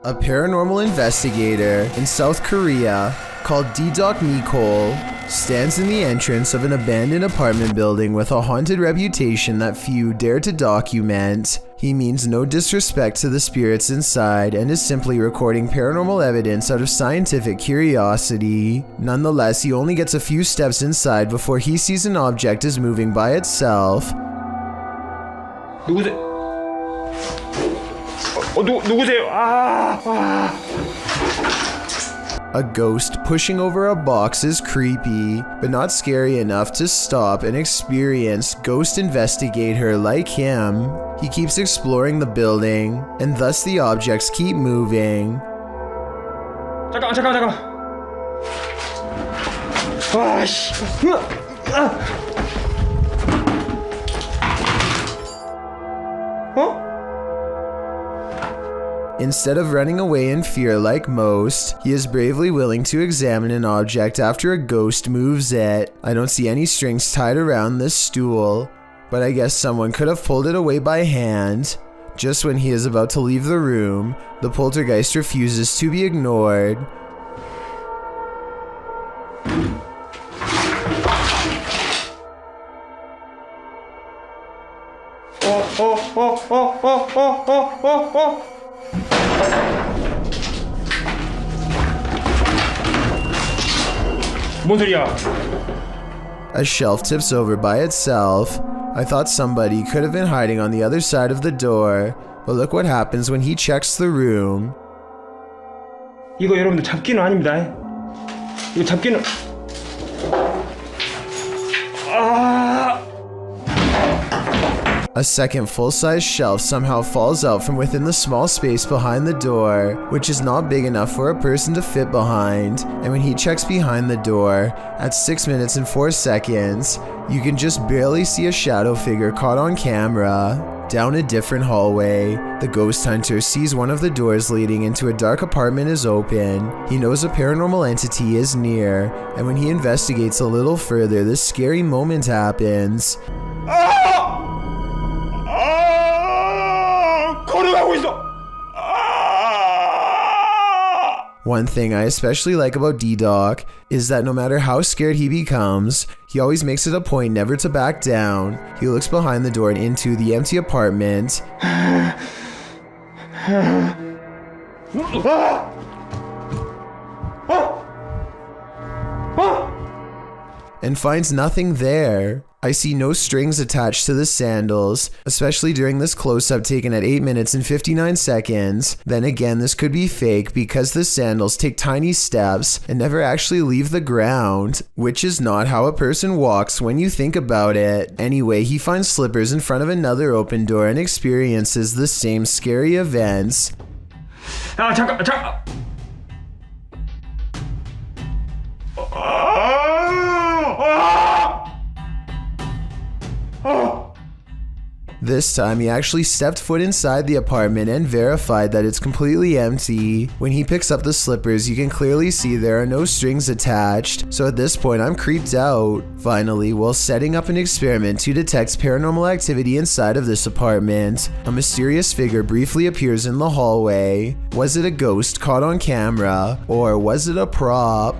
A paranormal investigator in South Korea called D-Doc Nicole stands in the entrance of an abandoned apartment building with a haunted reputation that few dare to document. He means no disrespect to the spirits inside and is simply recording paranormal evidence out of scientific curiosity. Nonetheless, he only gets a few steps inside before he sees an object is moving by itself. 누구세요? 누구세요? A ghost pushing over a box is creepy, but not scary enough to stop an experienced ghost investigator like him. He keeps exploring the building, and thus the objects keep moving. 잠깐만. Instead of running away in fear like most, he is bravely willing to examine an object after a ghost moves it. I don't see any strings tied around this stool, but I guess someone could have pulled it away by hand. Just when he is about to leave the room, the poltergeist refuses to be ignored. 뭔 소리야? A shelf tips over by itself. I thought somebody could have been hiding on the other side of the door, but look what happens when he checks the room. 이거 여러분들 잡기는 아닙니다. 이거 잡기는 A second full-size shelf somehow falls out from within the small space behind the door, which is not big enough for a person to fit behind. And when he checks behind the door, at 6 minutes and 4 seconds, you can just barely see a shadow figure caught on camera. Down a different hallway, the ghost hunter sees one of the doors leading into a dark apartment is open. He knows a paranormal entity is near, and when he investigates a little further, this scary moment happens. 걸어가고 있어. One thing I especially like about D-Doc is that no matter how scared he becomes, he always makes it a point never to back down. He looks behind the door and into the empty apartment and finds nothing there. I see no strings attached to the sandals, especially during this close-up taken at 8 minutes and 59 seconds. Then again, this could be fake because the sandals take tiny steps and never actually leave the ground, which is not how a person walks when you think about it. Anyway, he finds slippers in front of another open door and experiences the same scary events. 잠깐. This time he actually stepped foot inside the apartment and verified that it's completely empty. When he picks up the slippers, you can clearly see there are no strings attached, so at this point I'm creeped out. Finally, while setting up an experiment to detect paranormal activity inside of this apartment, a mysterious figure briefly appears in the hallway. Was it a ghost caught on camera, or was it a prop?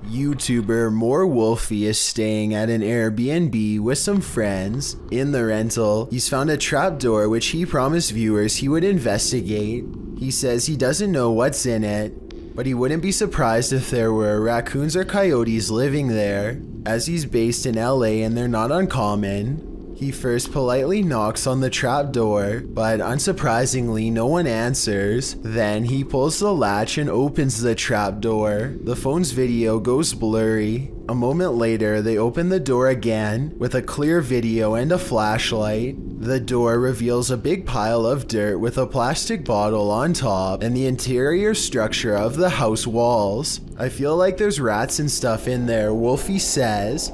YouTuber More Wolfie is staying at an Airbnb with some friends. In the rental, he's found a trapdoor which he promised viewers he would investigate. He says he doesn't know what's in it, but he wouldn't be surprised if there were raccoons or coyotes living there, as he's based in LA and they're not uncommon. He first politely knocks on the trapdoor, but unsurprisingly no one answers. Then he pulls the latch and opens the trapdoor. The phone's video goes blurry. A moment later, they open the door again with a clear video and a flashlight. The door reveals a big pile of dirt with a plastic bottle on top and the interior structure of the house walls. I feel like there's rats and stuff in there, Wolfie says.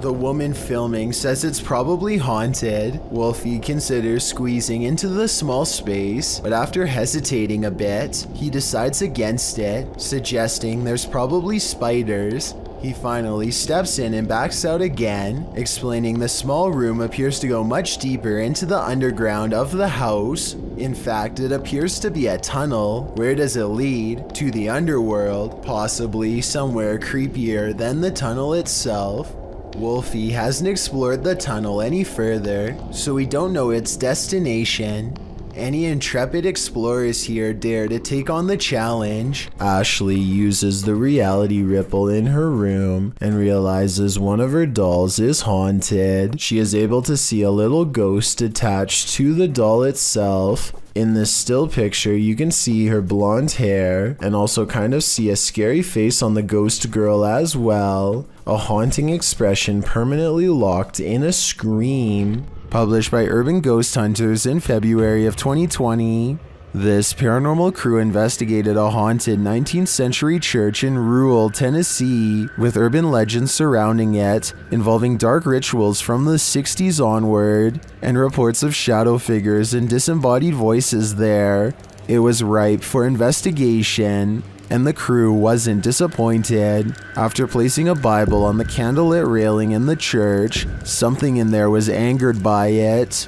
The woman filming says it's probably haunted. Wolfie considers squeezing into the small space, but after hesitating a bit, he decides against it, suggesting there's probably spiders. He finally steps in and backs out again, explaining the small room appears to go much deeper into the underground of the house. In fact, it appears to be a tunnel. Where does it lead? To the underworld, possibly somewhere creepier than the tunnel itself. Wolfie hasn't explored the tunnel any further, so we don't know its destination. Any intrepid explorers here dare to take on the challenge? Ashley uses the reality ripple in her room and realizes one of her dolls is haunted. She is able to see a little ghost attached to the doll itself. In this still picture, you can see her blonde hair and also kind of see a scary face on the ghost girl as well. A haunting expression permanently locked in a scream. Published by Urban Ghost Hunters in February of 2020. This paranormal crew investigated a haunted 19th century church in rural Tennessee with urban legends surrounding it, involving dark rituals from the 60s onward, and reports of shadow figures and disembodied voices there. It was ripe for investigation, and the crew wasn't disappointed. After placing a Bible on the candlelit railing in the church, something in there was angered by it.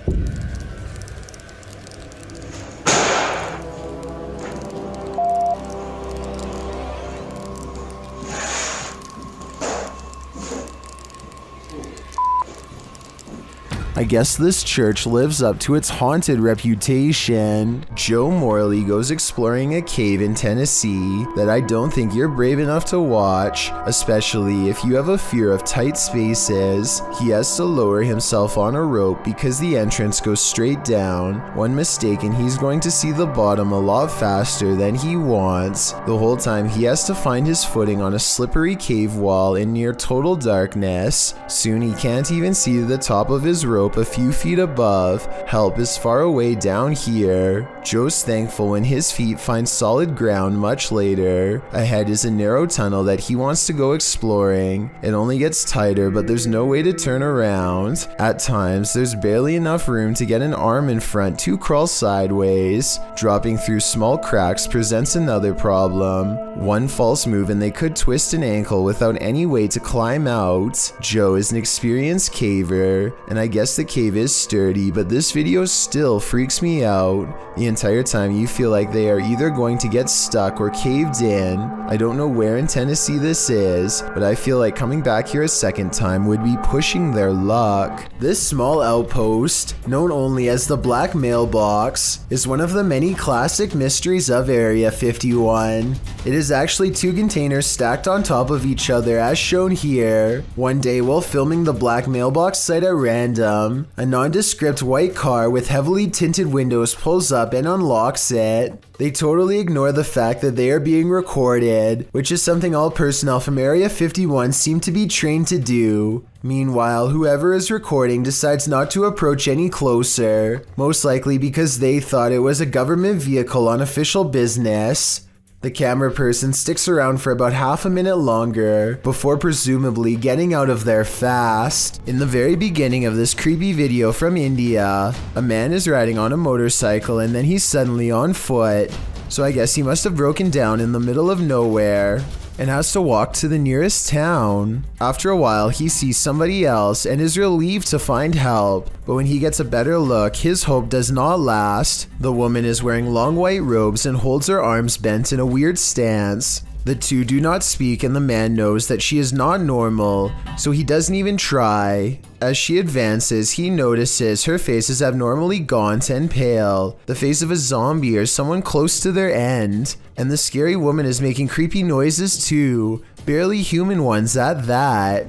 I guess this church lives up to its haunted reputation. Joe Morley goes exploring a cave in Tennessee that I don't think you're brave enough to watch, especially if you have a fear of tight spaces. He has to lower himself on a rope because the entrance goes straight down. One mistake and he's going to see the bottom a lot faster than he wants. The whole time he has to find his footing on a slippery cave wall in near total darkness. Soon he can't even see the top of his rope a few feet above. Help is far away down here. Joe's thankful when his feet find solid ground much later. Ahead is a narrow tunnel that he wants to go exploring. It only gets tighter, but there's no way to turn around. At times, there's barely enough room to get an arm in front to crawl sideways. Dropping through small cracks presents another problem. One false move and they could twist an ankle without any way to climb out. Joe is an experienced caver, and I guess the cave is sturdy, but this video still freaks me out. The entire time you feel like they are either going to get stuck or caved in. I don't know where in Tennessee this is, but I feel like coming back here a second time would be pushing their luck. This small outpost, known only as the Black Mailbox, is one of the many classic mysteries of Area 51. It is actually two containers stacked on top of each other as shown here. One day while filming the Black Mailbox site at random, a nondescript white car with heavily tinted windows pulls up and unlocks it. They totally ignore the fact that they are being recorded, which is something all personnel from Area 51 seem to be trained to do. Meanwhile, whoever is recording decides not to approach any closer, most likely because they thought it was a government vehicle on official business. The camera person sticks around for about half a minute longer before presumably getting out of there fast. In the very beginning of this creepy video from India, a man is riding on a motorcycle and then he's suddenly on foot. So I guess he must have broken down in the middle of nowhere and has to walk to the nearest town. After a while, he sees somebody else and is relieved to find help. But when he gets a better look, his hope does not last. The woman is wearing long white robes and holds her arms bent in a weird stance. The two do not speak and the man knows that she is not normal, so he doesn't even try. As she advances, he notices her face is abnormally gaunt and pale, the face of a zombie or someone close to their end. And the scary woman is making creepy noises too, barely human ones at that.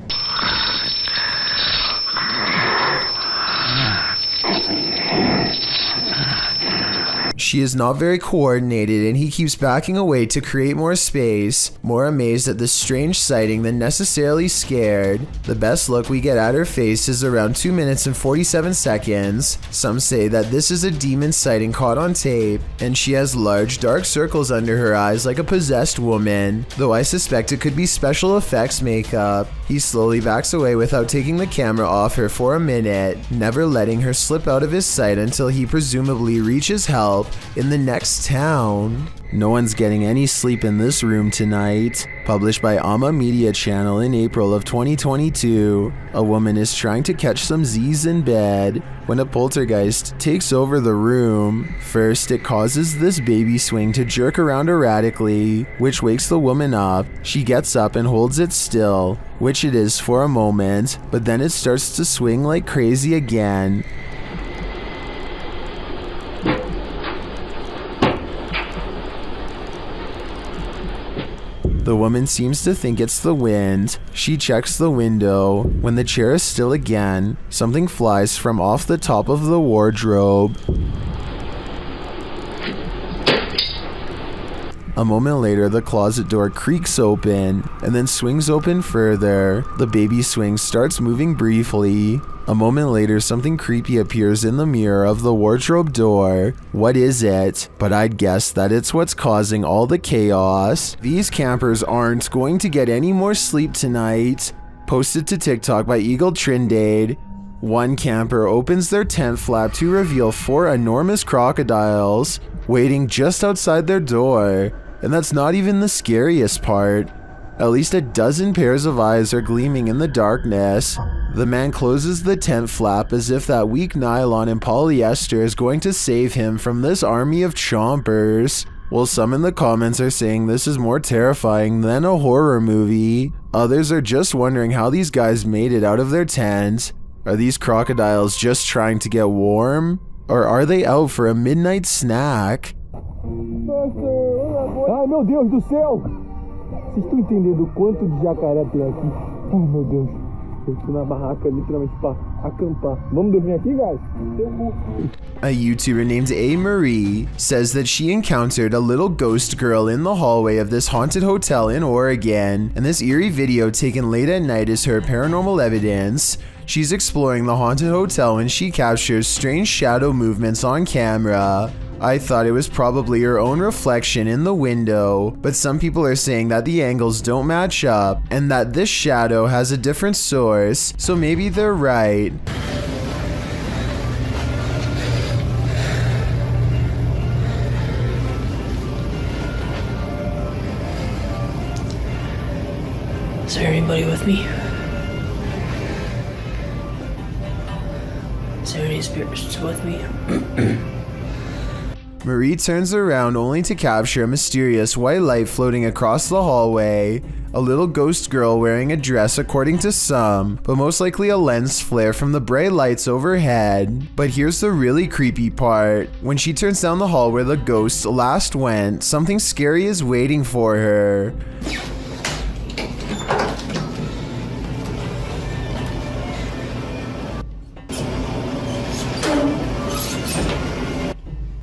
She is not very coordinated and he keeps backing away to create more space, more amazed at this strange sighting than necessarily scared. The best look we get at her face is around 2 minutes and 47 seconds. Some say that this is a demon sighting caught on tape, and she has large dark circles under her eyes like a possessed woman, though I suspect it could be special effects makeup. He slowly backs away without taking the camera off her for a minute, never letting her slip out of his sight until he presumably reaches help In the next town, no one's getting any sleep in this room tonight. Published by Amma Media Channel in April of 2022, a woman is trying to catch some Z's in bed when a poltergeist takes over the room. First, it causes this baby swing to jerk around erratically, which wakes the woman up. She gets up and holds it still, which it is for a moment, but then it starts to swing like crazy again. The woman seems to think it's the wind. She checks the window. When the chair is still again, something flies from off the top of the wardrobe. A moment later, the closet door creaks open and then swings open further. The baby swing starts moving briefly. A moment later, something creepy appears in the mirror of the wardrobe door. What is it? But I'd guess that it's what's causing all the chaos. These campers aren't going to get any more sleep tonight. Posted to TikTok by Eagle Trindade. One camper opens their tent flap to reveal 4 enormous crocodiles waiting just outside their door. And that's not even the scariest part. At least a dozen pairs of eyes are gleaming in the darkness. The man closes the tent flap as if that weak nylon and polyester is going to save him from this army of chompers. While some in the comments are saying this is more terrifying than a horror movie, others are just wondering how these guys made it out of their tent. Are these crocodiles just trying to get warm? Or are they out for a midnight snack? Ai meu Deus do céu! Vocês estão entendendo o quanto de jacaré tem aqui? Ai meu Deus, eu tô na barraca literalmente pra acampar. Vamos dormir aqui, guys? A YouTuber named A. Marie says that she encountered a little ghost girl in the hallway of this haunted hotel in Oregon, and this eerie video taken late at night is her paranormal evidence. She's exploring the haunted hotel when she captures strange shadow movements on camera. I thought it was probably her own reflection in the window, but some people are saying that the angles don't match up and that this shadow has a different source, so maybe they're right. Is there anybody with me? Is there any spirits with me? Marie turns around only to capture a mysterious white light floating across the hallway. A little ghost girl wearing a dress according to some, but most likely a lens flare from the bright lights overhead. But here's the really creepy part. When she turns down the hall where the ghost last went, something scary is waiting for her.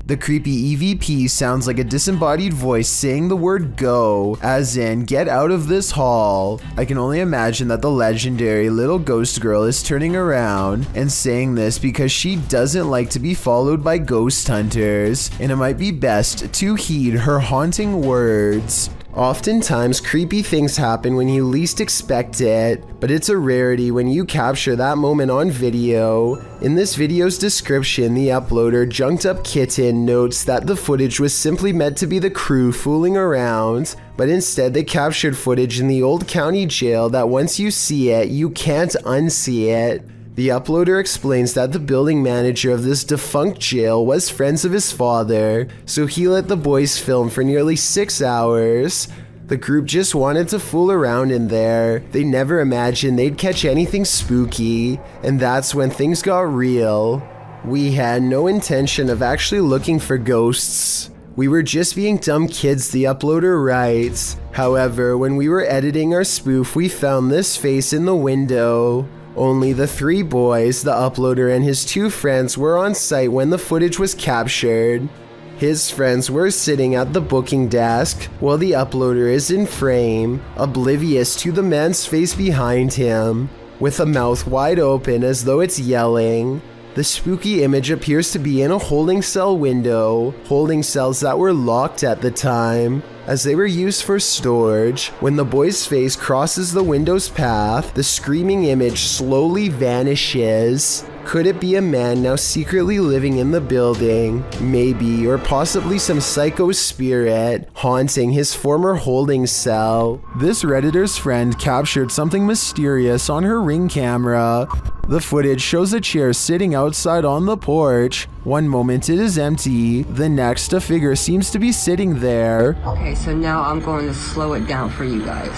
The creepy EVP sounds like a disembodied voice saying the word go, as in get out of this hall. I can only imagine that the legendary little ghost girl is turning around and saying this because she doesn't like to be followed by ghost hunters, and it might be best to heed her haunting words. Oftentimes, creepy things happen when you least expect it, but it's a rarity when you capture that moment on video. In this video's description, the uploader Junked Up Kitten notes that the footage was simply meant to be the crew fooling around, but instead they captured footage in the old county jail that once you see it, you can't unsee it. The uploader explains that the building manager of this defunct jail was friends of his father, so he let the boys film for nearly 6 hours. The group just wanted to fool around in there. They never imagined they'd catch anything spooky, and that's when things got real. We had no intention of actually looking for ghosts. We were just being dumb kids, the uploader writes. However, when we were editing our spoof, we found this face in the window. Only the 3 boys, the uploader and his 2 friends were on site when the footage was captured. His friends were sitting at the booking desk, while the uploader is in frame, oblivious to the man's face behind him, with a mouth wide open as though it's yelling. The spooky image appears to be in a holding cell window, holding cells that were locked at the time, as they were used for storage. When the boy's face crosses the window's path, the screaming image slowly vanishes. Could it be a man now secretly living in the building? Maybe, or possibly some psycho spirit haunting his former holding cell. This Redditor's friend captured something mysterious on her Ring camera. The footage shows a chair sitting outside on the porch. One moment it is empty, the next a figure seems to be sitting there. Okay, so now I'm going to slow it down for you guys.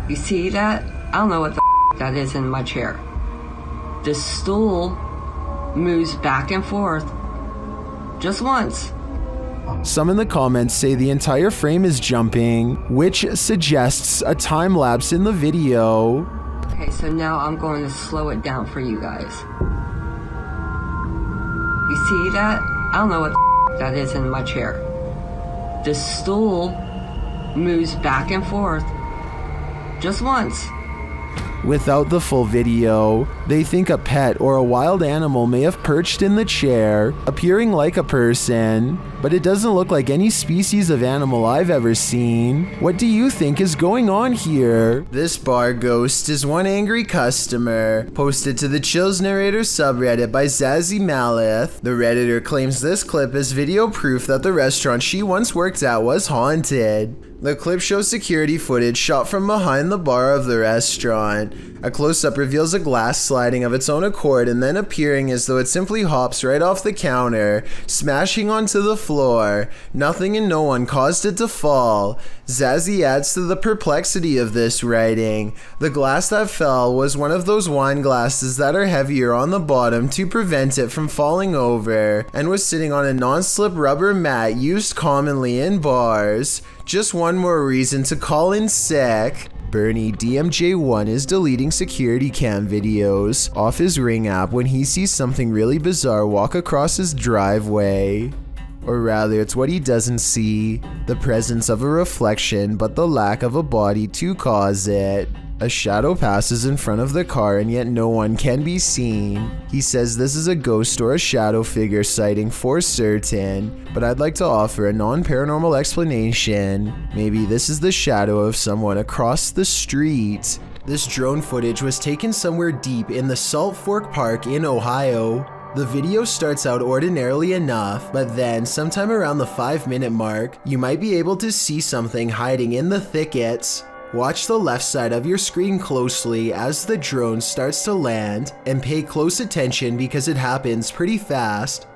You see that? I don't know what the that is in my chair. The stool moves back and forth just once. Some in the comments say the entire frame is jumping, which suggests a time lapse in the video. Okay, so now I'm going to slow it down for you guys. You see that? I don't know what that is in my chair. The stool moves back and forth just once. Without the full video, they think a pet or a wild animal may have perched in the chair, appearing like a person, but it doesn't look like any species of animal I've ever seen. What do you think is going on here? This bar ghost is one angry customer, posted to the Chills Narrator subreddit by Zazzy Malith. The Redditor claims this clip is video proof that the restaurant she once worked at was haunted. The clip shows security footage shot from behind the bar of the restaurant. A close-up reveals a glass sliding of its own accord and then appearing as though it simply hops right off the counter, smashing onto the floor. Nothing and no one caused it to fall. Zazzy adds to the perplexity of this writing. The glass that fell was one of those wine glasses that are heavier on the bottom to prevent it from falling over, and was sitting on a non-slip rubber mat used commonly in bars. Just one more reason to call in sick. Bernie DMJ1 is deleting security cam videos off his Ring app when he sees something really bizarre walk across his driveway. Or rather, it's what he doesn't see, the presence of a reflection but the lack of a body to cause it. A shadow passes in front of the car and yet no one can be seen. He says this is a ghost or a shadow figure sighting for certain, but I'd like to offer a non-paranormal explanation. Maybe this is the shadow of someone across the street. This drone footage was taken somewhere deep in the Salt Fork Park in Ohio. The video starts out ordinarily enough, but then sometime around the 5-minute mark, you might be able to see something hiding in the thickets. Watch the left side of your screen closely as the drone starts to land, and pay close attention because it happens pretty fast.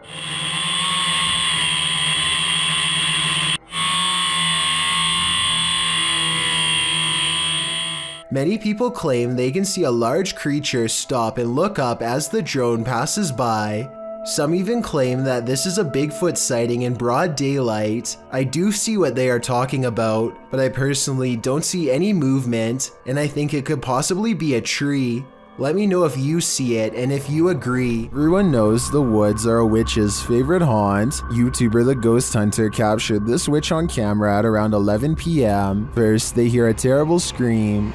Many people claim they can see a large creature stop and look up as the drone passes by. Some even claim that this is a Bigfoot sighting in broad daylight. I do see what they are talking about, but I personally don't see any movement, and I think it could possibly be a tree. Let me know if you see it and if you agree. Everyone knows the woods are a witch's favorite haunt. YouTuber The Ghost Hunter captured this witch on camera at around 11 p.m. First, they hear a terrible scream.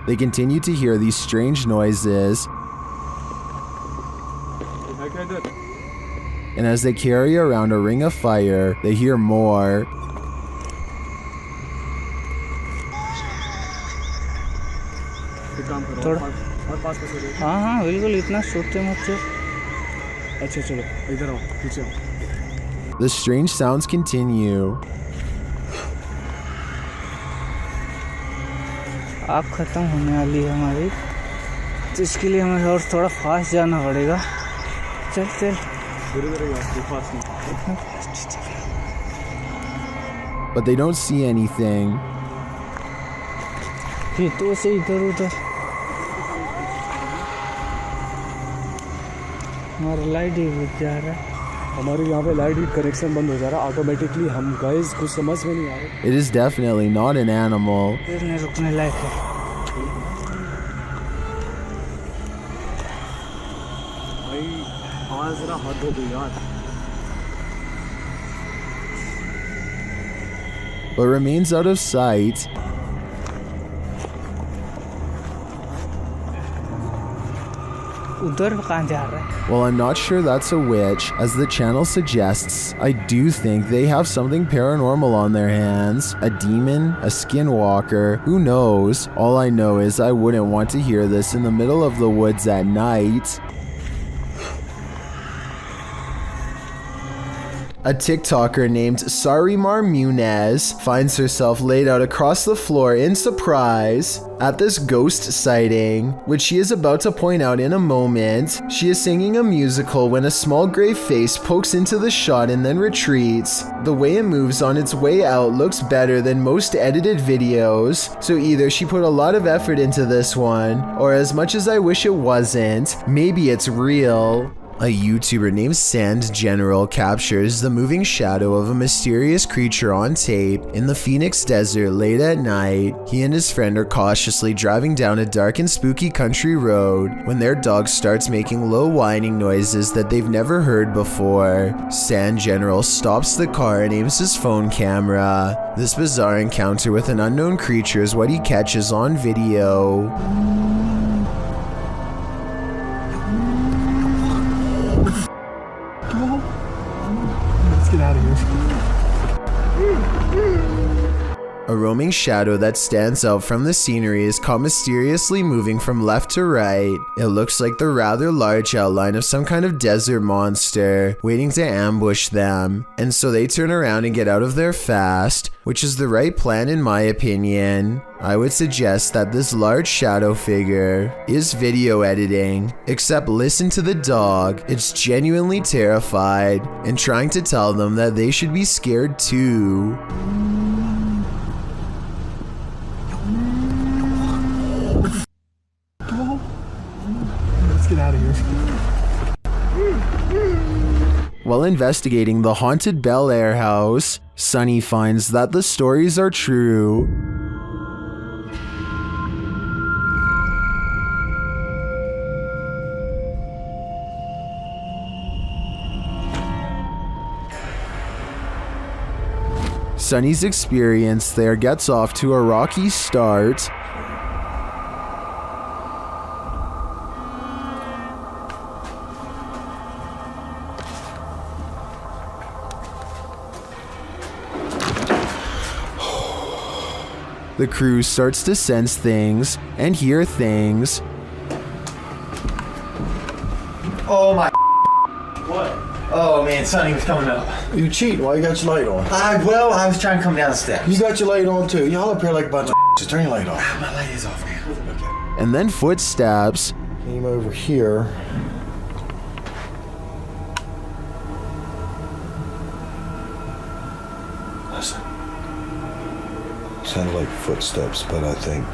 They continue to hear these strange noises, and as they carry around a ring of fire, they hear more. हाँ बिल्कुल इतना सोचते मत। अच्छा चलो इधर आओ पीछे आओ। The strange sounds continue. आग ख़त्म होने वाली है हमारी, तो इसके लिए हमें और थोड़ा फास्ट जाना पड़ेगा। चल चल फास्ट नहीं। But they don't see anything. फिर तो से इधर उधर हमारा लाइट ही बुझ जा रहा है। हमारे यहाँ पे लाइट ही कनेक्शन बंद हो जा रहा है ऑटोमेटिकली। हम गाइस कुछ समझ में नहीं आ रहा। It is definitely not an animal. फिर रुकने लायक है। भाई आवाज़ जरा हद हो गई यार। But remains out of sight. उधर कहाँ जा रहा है? Well, I'm not sure that's a witch. As the channel suggests, I do think they have something paranormal on their hands. A demon, a skinwalker, who knows? All I know is I wouldn't want to hear this in the middle of the woods at night. A TikToker named Sarimar Munez finds herself laid out across the floor in surprise at this ghost sighting, which she is about to point out in a moment. She is singing a musical when a small gray face pokes into the shot and then retreats. The way it moves on its way out looks better than most edited videos, so either she put a lot of effort into this one, or as much as I wish it wasn't, maybe it's real. A YouTuber named Sand General captures the moving shadow of a mysterious creature on tape in the Phoenix desert late at night. He and his friend are cautiously driving down a dark and spooky country road when their dog starts making low whining noises that they've never heard before. Sand General stops the car and aims his phone camera. This bizarre encounter with an unknown creature is what he catches on video. Get out of here. A roaming shadow that stands out from the scenery is caught mysteriously moving from left to right. It looks like the rather large outline of some kind of desert monster waiting to ambush them, and so they turn around and get out of there fast, which is the right plan in my opinion. I would suggest that this large shadow figure is video editing, except listen to the dog. It's genuinely terrified and trying to tell them that they should be scared too. Let's get out of here. While investigating the haunted Bel Air house, Sunny finds that the stories are true. Sunny's experience there gets off to a rocky start. The crew starts to sense things and hear things. Oh my. What? Oh man, Sonny was coming up. You cheating? Why you got your light on? I was trying to come down the steps. You got your light on too. Y'all up here like a bunch of just turn your light off. My light is off now. Okay. And then footsteps. Came over here. Listen. Sounded like footsteps, but I think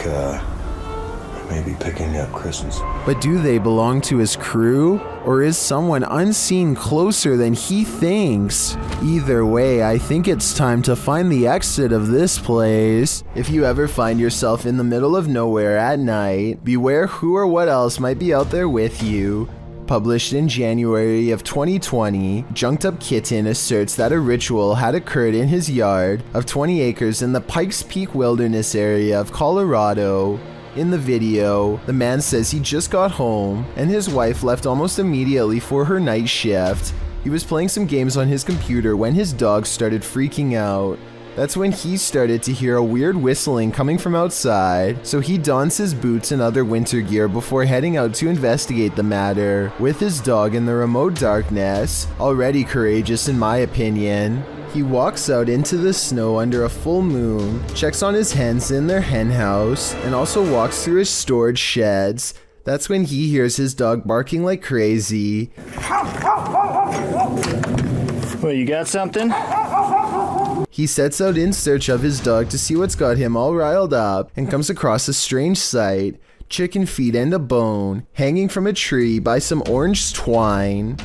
maybe picking up Christmas. But do they belong to his crew? Or is someone unseen closer than he thinks? Either way, I think it's time to find the exit of this place. If you ever find yourself in the middle of nowhere at night, beware who or what else might be out there with you. Published in January of 2020, Junked Up Kitten asserts that a ritual had occurred in his yard of 20 acres in the Pikes Peak Wilderness area of Colorado. In the video, the man says he just got home and his wife left almost immediately for her night shift. He was playing some games on his computer when his dog started freaking out. That's when he started to hear a weird whistling coming from outside, so he dons his boots and other winter gear before heading out to investigate the matter, with his dog in the remote darkness, already courageous in my opinion. He walks out into the snow under a full moon, checks on his hens in their hen house, and also walks through his storage sheds. That's when he hears his dog barking like crazy. Well, you got something? He sets out in search of his dog to see what's got him all riled up and comes across a strange sight. Chicken feet and a bone hanging from a tree by some orange twine.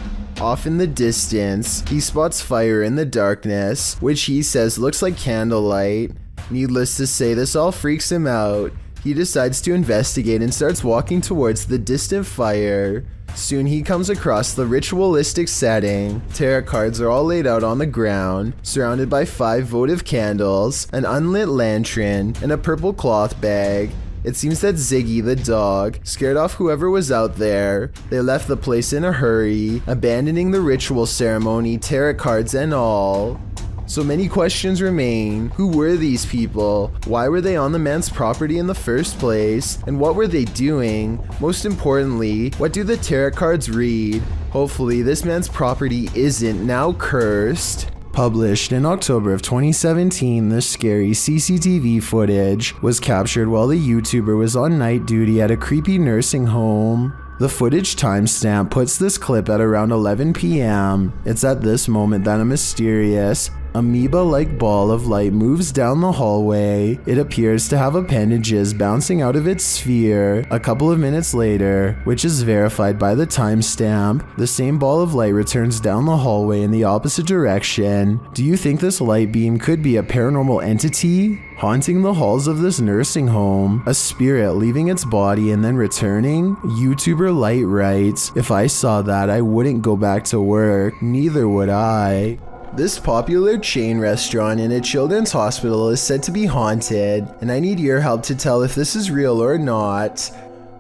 Off in the distance, he spots fire in the darkness, which he says looks like candlelight. Needless to say, this all freaks him out. He decides to investigate and starts walking towards the distant fire. Soon he comes across the ritualistic setting. Tarot cards are all laid out on the ground, surrounded by 5 votive candles, an unlit lantern, and a purple cloth bag. It seems that Ziggy, the dog, scared off whoever was out there. They left the place in a hurry, abandoning the ritual ceremony, tarot cards and all. So many questions remain. Who were these people? Why were they on the man's property in the first place? And what were they doing? Most importantly, what do the tarot cards read? Hopefully, this man's property isn't now cursed. Published in October of 2017, this scary CCTV footage was captured while the YouTuber was on night duty at a creepy nursing home. The footage timestamp puts this clip at around 11 p.m. It's at this moment that a mysterious, amoeba-like ball of light moves down the hallway. It appears to have appendages bouncing out of its sphere. A couple of minutes later, which is verified by the timestamp, the same ball of light returns down the hallway in the opposite direction. Do you think this light beam could be a paranormal entity haunting the halls of this nursing home? A spirit leaving its body and then returning? YouTuber Light writes, "If I saw that, I wouldn't go back to work. Neither would I." This popular chain restaurant in a children's hospital is said to be haunted, and I need your help to tell if this is real or not.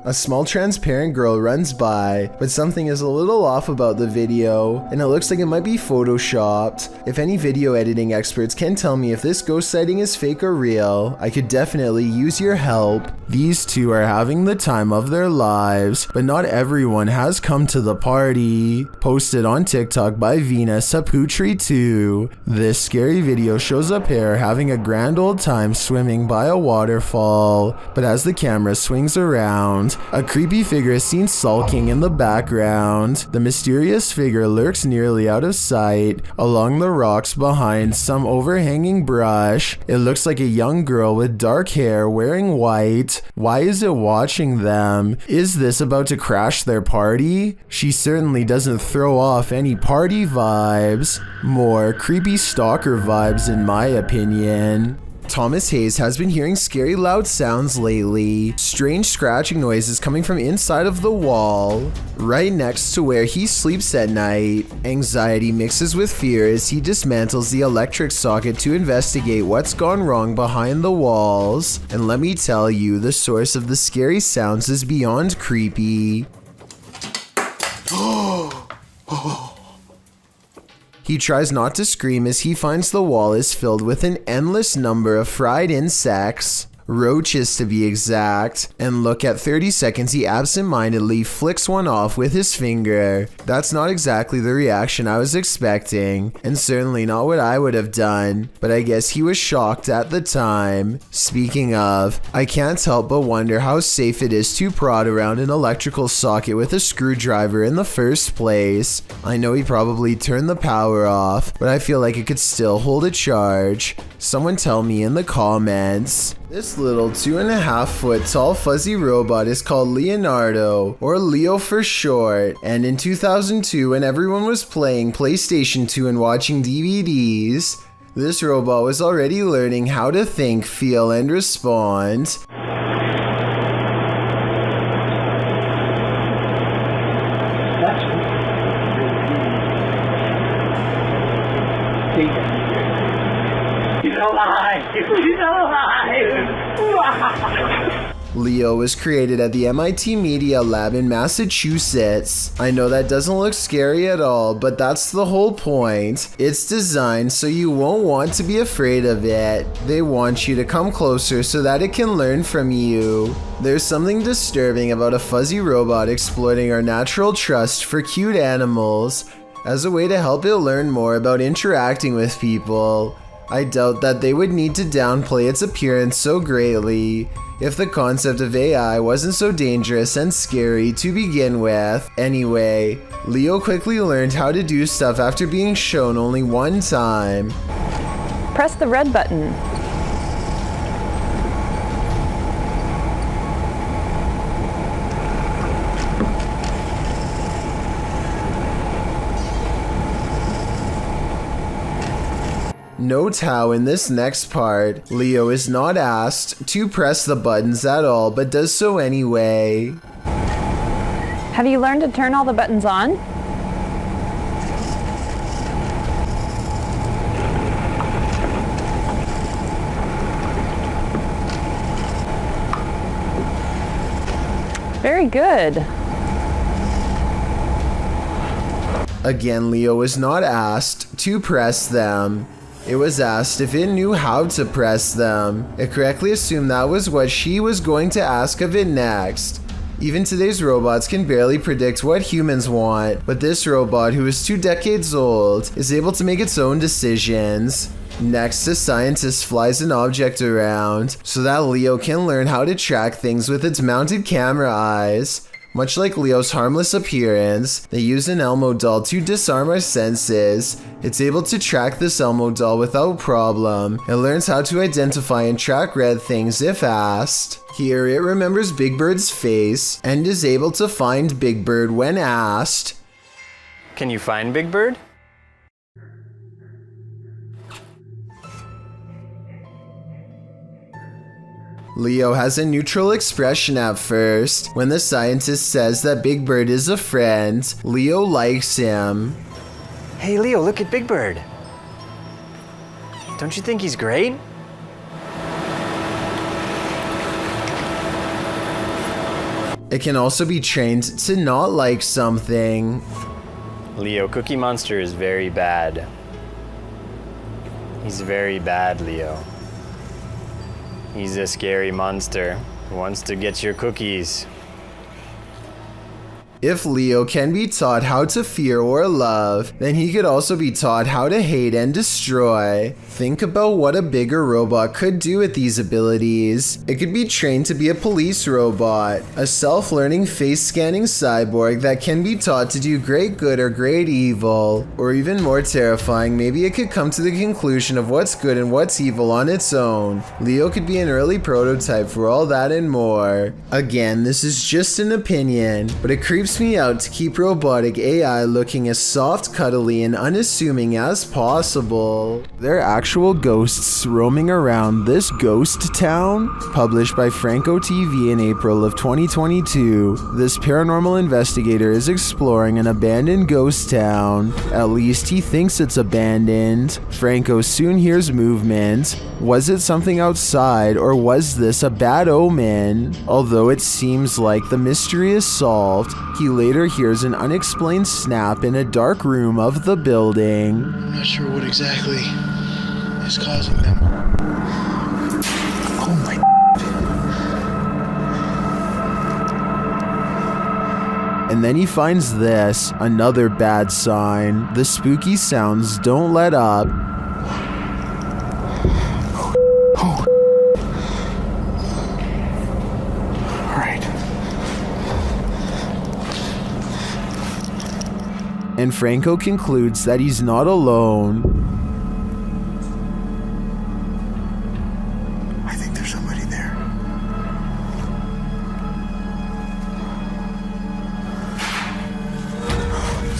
A small transparent girl runs by, but something is a little off about the video, and it looks like it might be photoshopped. If any video editing experts can tell me if this ghost sighting is fake or real, I could definitely use your help. These two are having the time of their lives, but not everyone has come to the party. Posted on TikTok by Vina Saputri2. This scary video shows a pair having a grand old time swimming by a waterfall, but as the camera swings around, a creepy figure is seen sulking in the background. The mysterious figure lurks nearly out of sight along the rocks behind some overhanging brush. It looks like a young girl with dark hair wearing white. Why is it watching them? Is this about to crash their party? She certainly doesn't throw off any party vibes. More creepy stalker vibes in my opinion. Thomas Hayes has been hearing scary loud sounds lately. Strange scratching noises coming from inside of the wall, right next to where he sleeps at night. Anxiety mixes with fear as he dismantles the electric socket to investigate what's gone wrong behind the walls. And let me tell you, the source of the scary sounds is beyond creepy. He tries not to scream as he finds the wall is filled with an endless number of fried insects. Roaches to be exact, and look, at 30 seconds he absent-mindedly flicks one off with his finger. That's not exactly the reaction I was expecting, and certainly not what I would have done, but I guess he was shocked at the time. Speaking of, I can't help but wonder how safe it is to prod around an electrical socket with a screwdriver in the first place. I know he probably turned the power off, but I feel like it could still hold a charge. Someone tell me in the comments. This little 2.5 foot tall fuzzy robot is called Leonardo, or Leo for short, and in 2002 when everyone was playing PlayStation 2 and watching DVDs, this robot was already learning how to think, feel, and respond. Leo was created at the MIT Media Lab in Massachusetts. I know that doesn't look scary at all, but that's the whole point. It's designed so you won't want to be afraid of it. They want you to come closer so that it can learn from you. There's something disturbing about a fuzzy robot exploiting our natural trust for cute animals as a way to help it learn more about interacting with people. I doubt that they would need to downplay its appearance so greatly if the concept of AI wasn't so dangerous and scary to begin with. Anyway, Leo quickly learned how to do stuff after being shown only one time. Press the red button. Note how in this next part, Leo is not asked to press the buttons at all, but does so anyway. Have you learned to turn all the buttons on? Very good. Again, Leo was not asked to press them. It was asked if it knew how to press them. It correctly assumed that was what she was going to ask of it next. Even today's robots can barely predict what humans want, but this robot, who is 2 decades old, is able to make its own decisions. Next, a scientist flies an object around so that Leo can learn how to track things with its mounted camera eyes. Much like Leo's harmless appearance, they use an Elmo doll to disarm our senses. It's able to track this Elmo doll without problem. It learns how to identify and track red things if asked. Here, it remembers Big Bird's face and is able to find Big Bird when asked. Can you find Big Bird? Leo has a neutral expression at first. When the scientist says that Big Bird is a friend, Leo likes him. Hey Leo, look at Big Bird. Don't you think he's great? It can also be trained to not like something. Leo, Cookie Monster is very bad. He's very bad, Leo. He's a scary monster who wants to get your cookies. If Leo can be taught how to fear or love, then he could also be taught how to hate and destroy. Think about what a bigger robot could do with these abilities. It could be trained to be a police robot, a self-learning face-scanning cyborg that can be taught to do great good or great evil. Or even more terrifying, maybe it could come to the conclusion of what's good and what's evil on its own. Leo could be an early prototype for all that and more. Again, this is just an opinion, but it creeps me out to keep robotic AI looking as soft, cuddly, and unassuming as possible. There are actual ghosts roaming around this ghost town. Published by Franco TV in April of 2022, this paranormal investigator is exploring an abandoned ghost town. At least he thinks it's abandoned. Franco soon hears movement. Was it something outside, or was this a bad omen? Although it seems like the mystery is solved, he later hears an unexplained snap in a dark room of the building. I'm not sure what exactly is causing them. Oh my. And then he finds this, another bad sign. The spooky sounds don't let up. And Franco concludes that he's not alone. I think there's somebody there.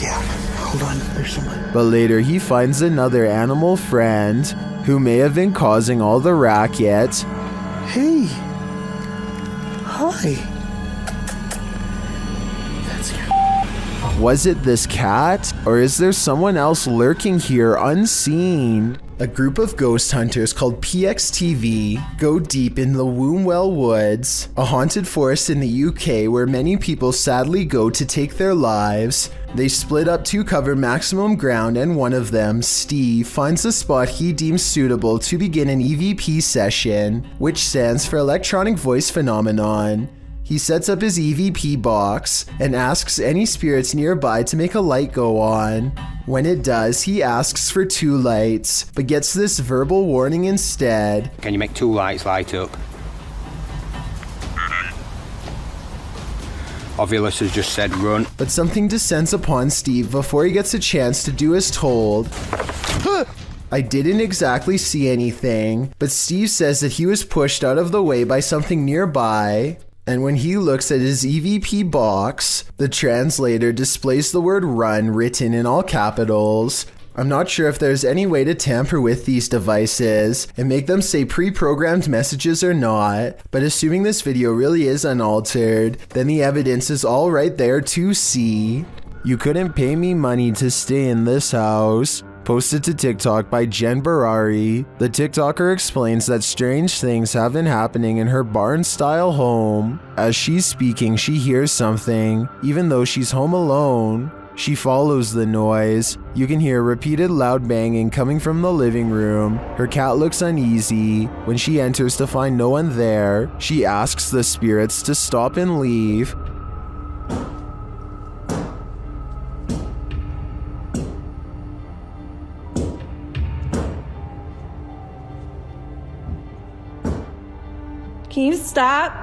Yeah, hold on, there's somebody. But later he finds another animal friend who may have been causing all the racket. Hey! Hi! Was it this cat? Or is there someone else lurking here unseen? A group of ghost hunters called PXTV go deep in the Wombwell Woods, a haunted forest in the UK where many people sadly go to take their lives. They split up to cover maximum ground, and one of them, Steve, finds a spot he deems suitable to begin an EVP session, which stands for Electronic Voice Phenomenon. He sets up his EVP box and asks any spirits nearby to make a light go on. When it does, he asks for 2 lights, but gets this verbal warning instead. Can you make 2 lights light up? Ovilus has just said run. But something descends upon Steve before he gets a chance to do as told. I didn't exactly see anything, but Steve says that he was pushed out of the way by something nearby. And when he looks at his EVP box, the translator displays the word run written in all capitals. I'm not sure if there's any way to tamper with these devices and make them say pre-programmed messages or not, but assuming this video really is unaltered, then the evidence is all right there to see. You couldn't pay me money to stay in this house. posted to TikTok by Jen Barari. The TikToker explains that strange things have been happening in her barn-style home. As she's speaking, she hears something, even though she's home alone. She follows the noise. You can hear repeated loud banging coming from the living room. Her cat looks uneasy. When she enters to find no one there, she asks the spirits to stop and leave. Can you stop?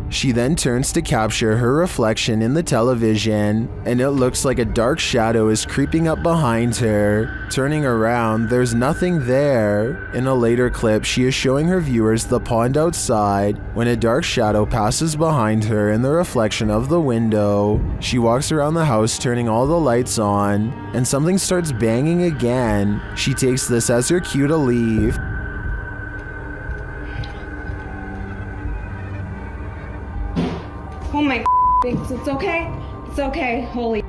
She then turns to capture her reflection in the television, and it looks like a dark shadow is creeping up behind her. Turning around, there's nothing there. In a later clip, she is showing her viewers the pond outside when a dark shadow passes behind her in the reflection of the window. She walks around the house turning all the lights on, and something starts banging again. She takes this as her cue to leave. Oh my it's okay. It's okay. Holy.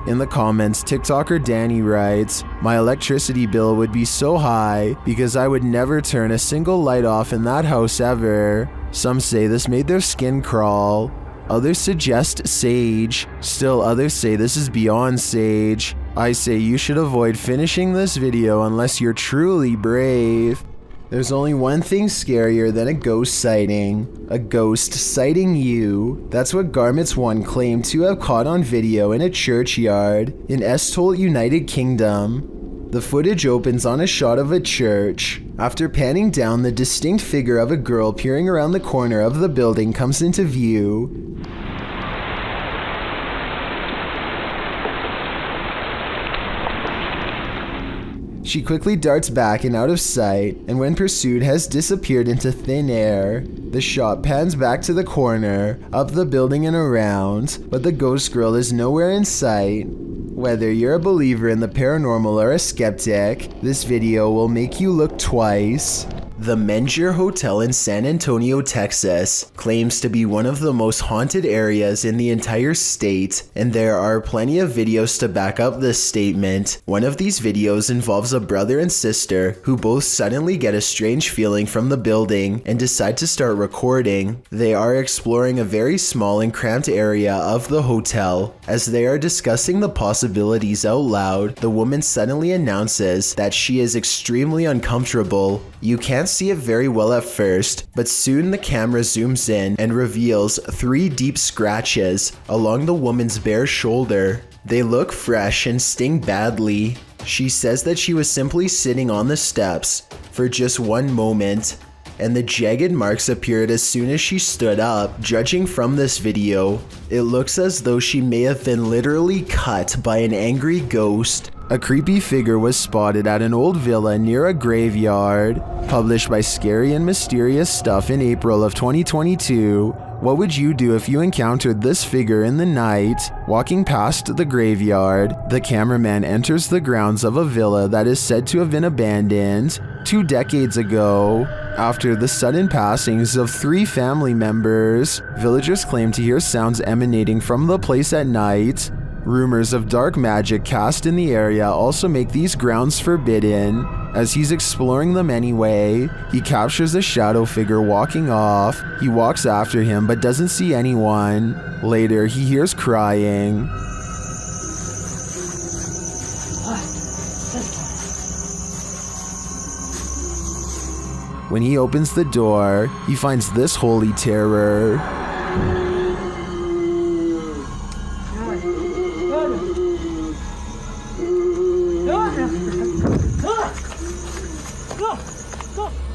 In the comments, TikToker Danny writes, "My electricity bill would be so high because I would never turn a single light off in that house ever." Some say this made their skin crawl. Others suggest sage. Still others say this is beyond sage. I say you should avoid finishing this video unless you're truly brave. There's only one thing scarier than a ghost sighting. A ghost sighting you. That's what Garments 1 claimed to have caught on video in a churchyard in Estholt, United Kingdom. The footage opens on a shot of a church. After panning down, the distinct figure of a girl peering around the corner of the building comes into view. She quickly darts back and out of sight, and when pursued has disappeared into thin air. The shot pans back to the corner, up the building and around, but the ghost girl is nowhere in sight. Whether you're a believer in the paranormal or a skeptic, this video will make you look twice. The Menger Hotel in San Antonio, Texas, claims to be one of the most haunted areas in the entire state, and there are plenty of videos to back up this statement. One of these videos involves a brother and sister who both suddenly get a strange feeling from the building and decide to start recording. They are exploring a very small and cramped area of the hotel. As they are discussing the possibilities out loud, the woman suddenly announces that she is extremely uncomfortable. You can't see it very well at first, but soon the camera zooms in and reveals 3 deep scratches along the woman's bare shoulder. They look fresh and sting badly. She says that she was simply sitting on the steps for just one moment, and the jagged marks appeared as soon as she stood up. Judging from this video, it looks as though she may have been literally cut by an angry ghost. A creepy figure was spotted at an old villa near a graveyard. Published by Scary and Mysterious Stuff in April of 2022. What would you do if you encountered this figure in the night? Walking past the graveyard, the cameraman enters the grounds of a villa that is said to have been abandoned 2 decades ago. After the sudden passings of 3 family members, villagers claim to hear sounds emanating from the place at night. Rumors of dark magic cast in the area also make these grounds forbidden. As he's exploring them anyway, he captures a shadow figure walking off. He walks after him but doesn't see anyone. Later, he hears crying. When he opens the door, he finds this holy terror.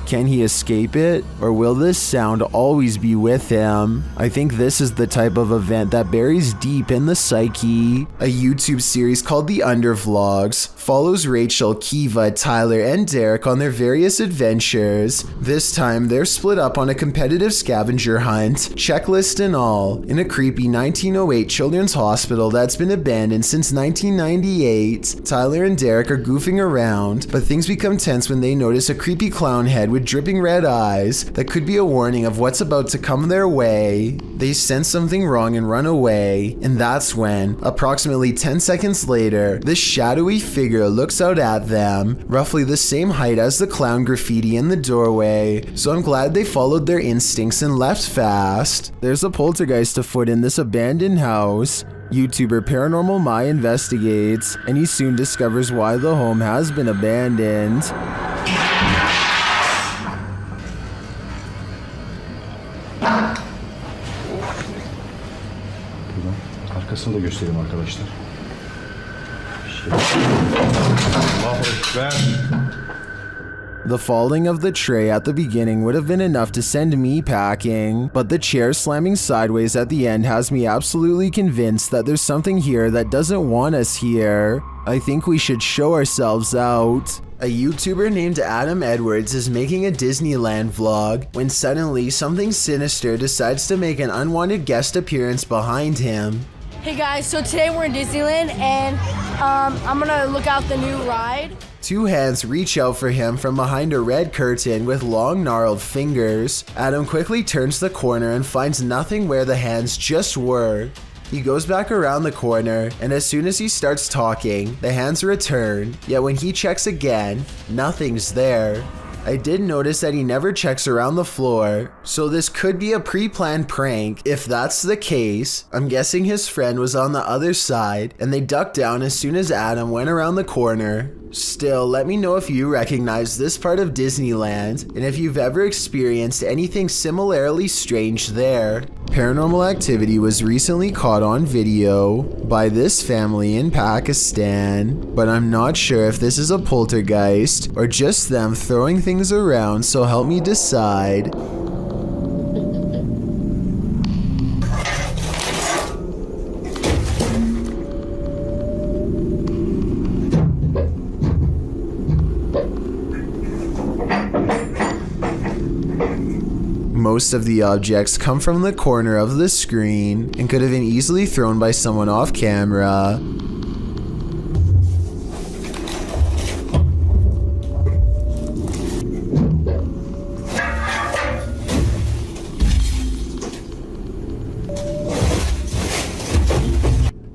Can he escape it, or will this sound always be with him? I think this is the type of event that buries deep in the psyche. A YouTube series called The Undervlogs follows Rachel, Kiva, Tyler, and Derek on their various adventures. This time, they're split up on a competitive scavenger hunt, checklist and all, in a creepy 1908 children's hospital that's been abandoned since 1998. Tyler and Derek are goofing around, but things become tense when they notice a creepy clown head with dripping red eyes that could be a warning of what's about to come their way. They sense something wrong and run away, and that's when, approximately 10 seconds later, this shadowy figure looks out at them, roughly the same height as the clown graffiti in the doorway, so I'm glad they followed their instincts and left fast. There's a poltergeist afoot in this abandoned house. YouTuber Paranormal My investigates, and he soon discovers why the home has been abandoned. Arkasını da göstereyim arkadaşlar. Allahu Ekber. The falling of the tray at the beginning would have been enough to send me packing, but the chair slamming sideways at the end has me absolutely convinced that there's something here that doesn't want us here. I think we should show ourselves out. A YouTuber named Adam Edwards is making a Disneyland vlog when suddenly something sinister decides to make an unwanted guest appearance behind him. Hey guys, so today we're in Disneyland and I'm gonna look out the new ride. Two hands reach out for him from behind a red curtain with long gnarled fingers. Adam quickly turns the corner and finds nothing where the hands just were. He goes back around the corner, and as soon as he starts talking, the hands return, yet when he checks again, nothing's there. I did notice that he never checks around the floor, so this could be a pre-planned prank. If that's the case, I'm guessing his friend was on the other side and they ducked down as soon as Adam went around the corner. Still, let me know if you recognize this part of Disneyland and if you've ever experienced anything similarly strange there. Paranormal activity was recently caught on video by this family in Pakistan, but I'm not sure if this is a poltergeist or just them throwing things around, so help me decide. Most of the objects come from the corner of the screen and could have been easily thrown by someone off camera.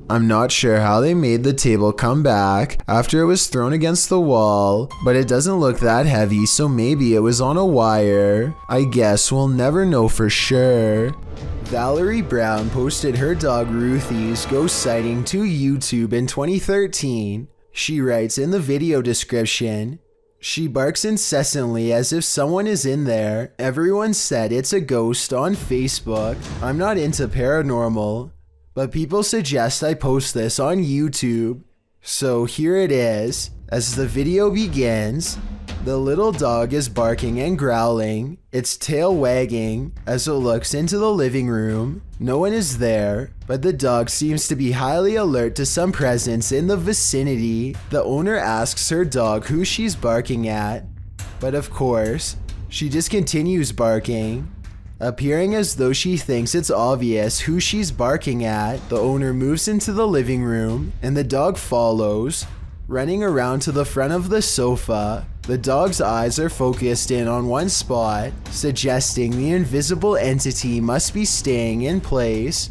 I'm not sure how they made the table come back after it was thrown against the wall, but it doesn't look that heavy, so maybe it was on a wire. I guess we'll never know for sure. Valerie Brown posted her dog Ruthie's ghost sighting to YouTube in 2013. She writes in the video description, "She barks incessantly as if someone is in there. Everyone said it's a ghost on Facebook. I'm not into paranormal, but people suggest I post this on YouTube. So here it is. As the video begins, the little dog is barking and growling, its tail wagging as it looks into the living room. No one is there, but the dog seems to be highly alert to some presence in the vicinity. The owner asks her dog who she's barking at, but of course, she just continues barking. Appearing as though she thinks it's obvious who she's barking at, the owner moves into the living room and the dog follows, running around to the front of the sofa. The dog's eyes are focused in on one spot, suggesting the invisible entity must be staying in place.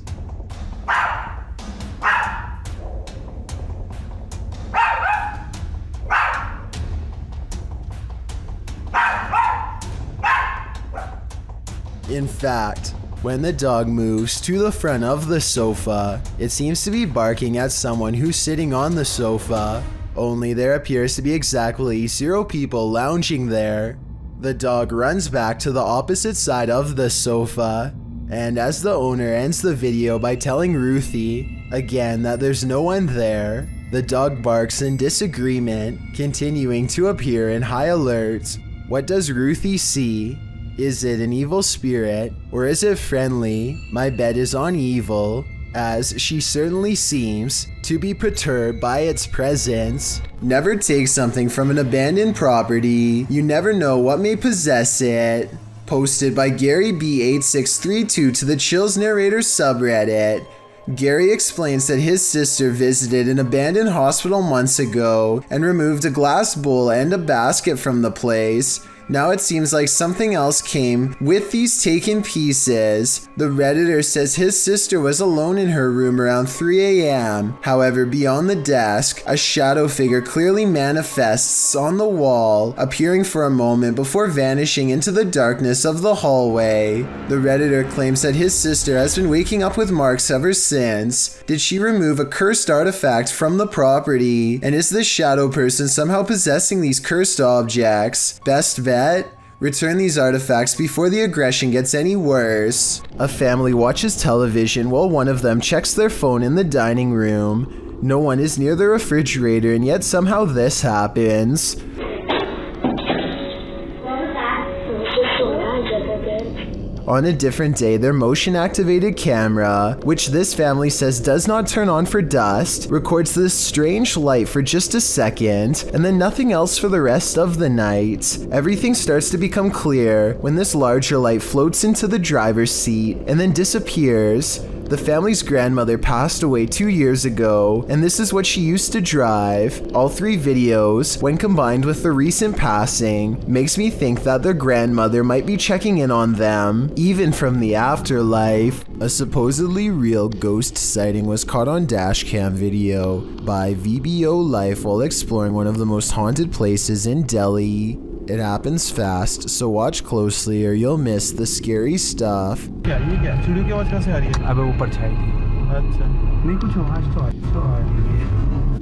In fact, when the dog moves to the front of the sofa, it seems to be barking at someone who's sitting on the sofa, only there appears to be exactly 0 people lounging there. The dog runs back to the opposite side of the sofa, and as the owner ends the video by telling Ruthie, again, that there's no one there, the dog barks in disagreement, continuing to appear in high alert. What does Ruthie see? Is it an evil spirit, or is it friendly? My bet is on evil, as she certainly seems to be perturbed by its presence. Never take something from an abandoned property. You never know what may possess it. Posted by Gary B8632 to the Chills Narrator subreddit. Gary explains that his sister visited an abandoned hospital months ago and removed a glass bowl and a basket from the place, Now it seems like something else came with these taken pieces. The Redditor says his sister was alone in her room around 3 a.m. However, beyond the desk, a shadow figure clearly manifests on the wall, appearing for a moment before vanishing into the darkness of the hallway. The Redditor claims that his sister has been waking up with marks ever since. Did she remove a cursed artifact from the property? And is this shadow person somehow possessing these cursed objects? Best bet? Return these artifacts before the aggression gets any worse. A family watches television while one of them checks their phone in the dining room. No one is near the refrigerator, and yet somehow this happens. On a different day, their motion-activated camera, which this family says does not turn on for dust, records this strange light for just a second, and then nothing else for the rest of the night. Everything starts to become clear when this larger light floats into the driver's seat and then disappears. The family's grandmother passed away 2 years ago, and this is what she used to drive. All three videos, when combined with the recent passing, makes me think that their grandmother might be checking in on them, even from the afterlife. A supposedly real ghost sighting was caught on dashcam video by VBO Life while exploring one of the most haunted places in Delhi. It happens fast, so watch closely or you'll miss the scary stuff.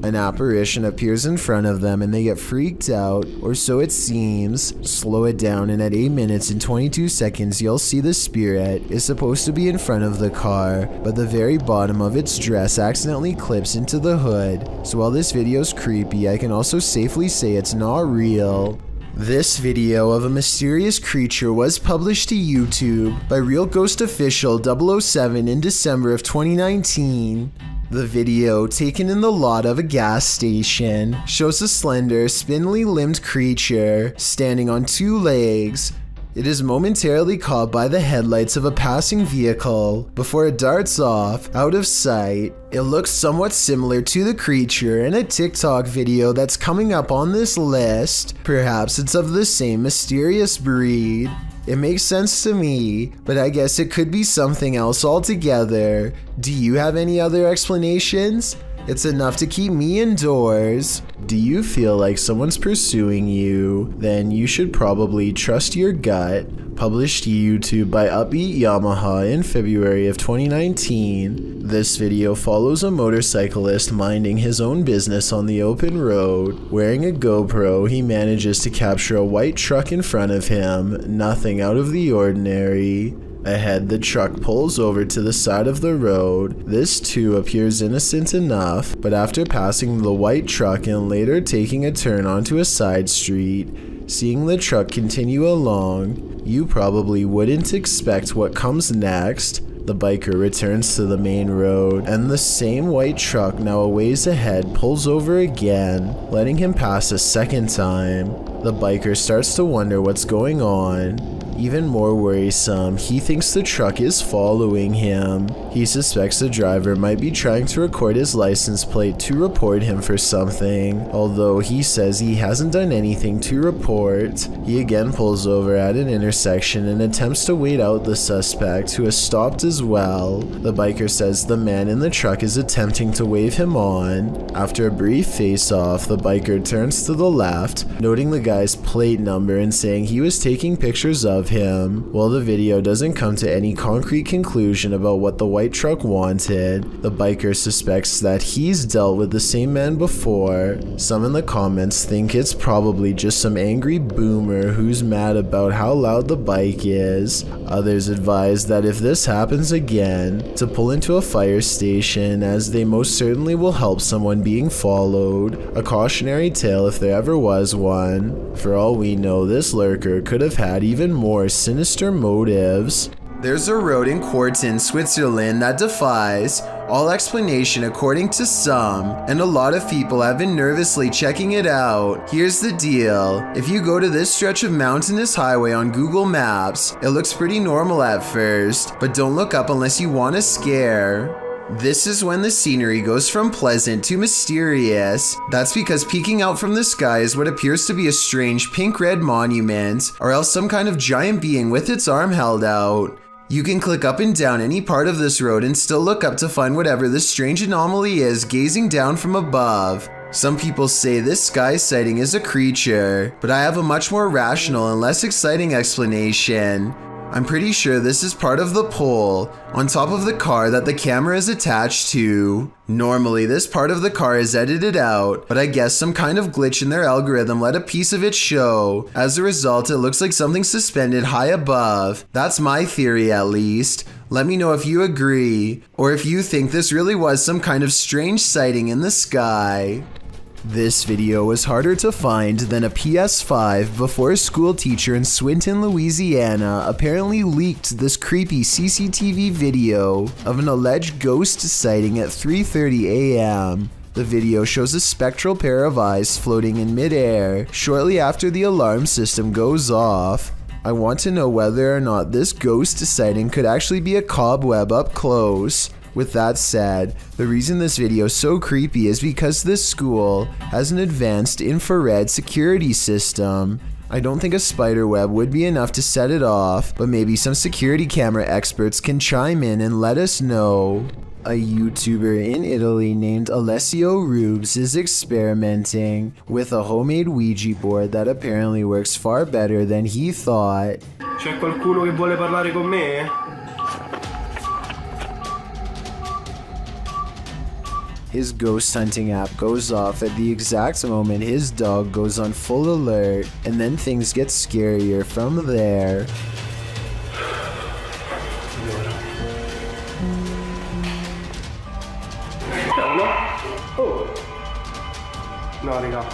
An apparition appears in front of them and they get freaked out, or so it seems. Slow it down and at 8 minutes and 22 seconds you'll see the spirit is supposed to be in front of the car, but the very bottom of its dress accidentally clips into the hood. So while this video's creepy, I can also safely say it's not real. This video of a mysterious creature was published to YouTube by Real Ghost Official 007 in December of 2019. The video, taken in the lot of a gas station, shows a slender, spindly-limbed creature standing on 2 legs. It is momentarily caught by the headlights of a passing vehicle before it darts off, out of sight. It looks somewhat similar to the creature in a TikTok video that's coming up on this list. Perhaps it's of the same mysterious breed. It makes sense to me, but I guess it could be something else altogether. Do you have any other explanations? It's enough to keep me indoors. Do you feel like someone's pursuing you? Then you should probably trust your gut. Published to YouTube by Upbeat Yamaha in February of 2019. This video follows a motorcyclist minding his own business on the open road. Wearing a GoPro, he manages to capture a white truck in front of him. Nothing out of the ordinary. Ahead, the truck pulls over to the side of the road. This too appears innocent enough, but after passing the white truck and later taking a turn onto a side street, seeing the truck continue along, you probably wouldn't expect what comes next. The biker returns to the main road, and the same white truck now a ways ahead pulls over again, letting him pass a second time. The biker starts to wonder what's going on. Even more worrisome, he thinks the truck is following him. He suspects the driver might be trying to record his license plate to report him for something, although he says he hasn't done anything to report. He again pulls over at an intersection and attempts to wait out the suspect, who has stopped as well. The biker says the man in the truck is attempting to wave him on. After a brief face-off, the biker turns to the left, noting the guy's plate number and saying he was taking pictures of him. While the video doesn't come to any concrete conclusion about what the white truck wanted, the biker suspects that he's dealt with the same man before. Some in the comments think it's probably just some angry boomer who's mad about how loud the bike is. Others advise that if this happens again, to pull into a fire station, as they most certainly will help someone being followed. A cautionary tale if there ever was one. For all we know, this lurker could have had even more sinister motives. There's a road in Quarten, Switzerland that defies all explanation according to some, and a lot of people have been nervously checking it out. Here's the deal. If you go to this stretch of mountainous highway on Google Maps, it looks pretty normal at first, but don't look up unless you want a scare. This is when the scenery goes from pleasant to mysterious. That's because peeking out from the sky is what appears to be a strange pink-red monument, or else some kind of giant being with its arm held out. You can click up and down any part of this road and still look up to find whatever this strange anomaly is gazing down from above. Some people say this sky sighting is a creature, but I have a much more rational and less exciting explanation. I'm pretty sure this is part of the pole on top of the car that the camera is attached to. Normally, this part of the car is edited out, but I guess some kind of glitch in their algorithm let a piece of it show. As a result, it looks like something suspended high above. That's my theory, at least. Let me know if you agree, or if you think this really was some kind of strange sighting in the sky. This video was harder to find than a PS5 before a school teacher in Swinton, Louisiana apparently leaked this creepy CCTV video of an alleged ghost sighting at 3:30 a.m. The video shows a spectral pair of eyes floating in midair shortly after the alarm system goes off. I want to know whether or not this ghost sighting could actually be a cobweb up close. With that said, the reason this video is so creepy is because this school has an advanced infrared security system. I don't think a spider web would be enough to set it off, but maybe some security camera experts can chime in and let us know. A YouTuber in Italy named Alessio Rubes is experimenting with a homemade Ouija board that apparently works far better than he thought. C'è qualcuno che vuole parlare con me? His ghost hunting app goes off at the exact moment his dog goes on full alert, and then things get scarier from there. Oh! No, raga.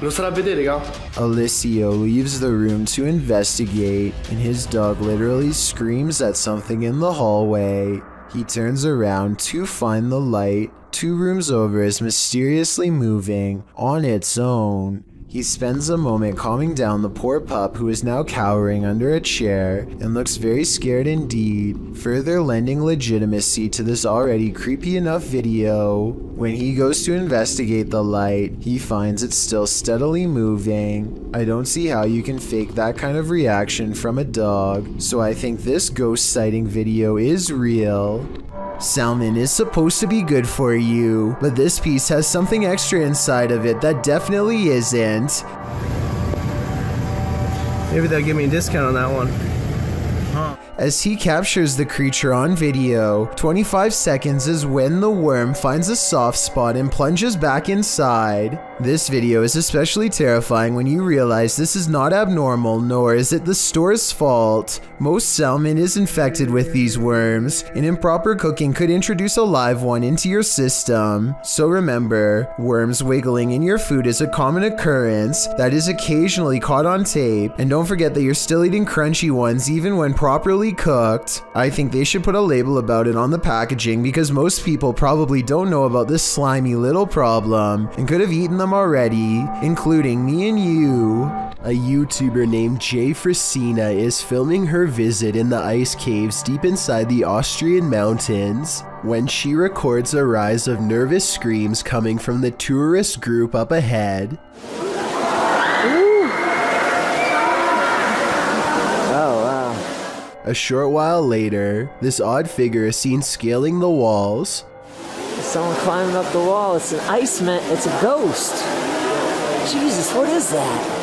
Lo sarà a vedere, raga? Alessio leaves the room to investigate, and his dog literally screams at something in the hallway. He turns around to find the light 2 rooms over is mysteriously moving on its own. He spends a moment calming down the poor pup who is now cowering under a chair and looks very scared indeed, further lending legitimacy to this already creepy enough video. When he goes to investigate the light, he finds it still steadily moving. I don't see how you can fake that kind of reaction from a dog, so I think this ghost sighting video is real. Salmon is supposed to be good for you, but this piece has something extra inside of it that definitely isn't. Maybe they'll give me a discount on that one. As he captures the creature on video, 25 seconds is when the worm finds a soft spot and plunges back inside. This video is especially terrifying when you realize this is not abnormal, nor is it the store's fault. Most salmon is infected with these worms, and improper cooking could introduce a live one into your system. So remember, worms wiggling in your food is a common occurrence that is occasionally caught on tape, and don't forget that you're still eating crunchy ones even when properly cooked. I think they should put a label about it on the packaging because most people probably don't know about this slimy little problem and could have eaten them already, including me and you. A YouTuber named Jay Frasina is filming her visit in the ice caves deep inside the Austrian mountains when she records a rise of nervous screams coming from the tourist group up ahead. A short while later, this odd figure is seen scaling the walls. Someone climbing up the wall. It's an iceman. It's a ghost. Jesus, what is that?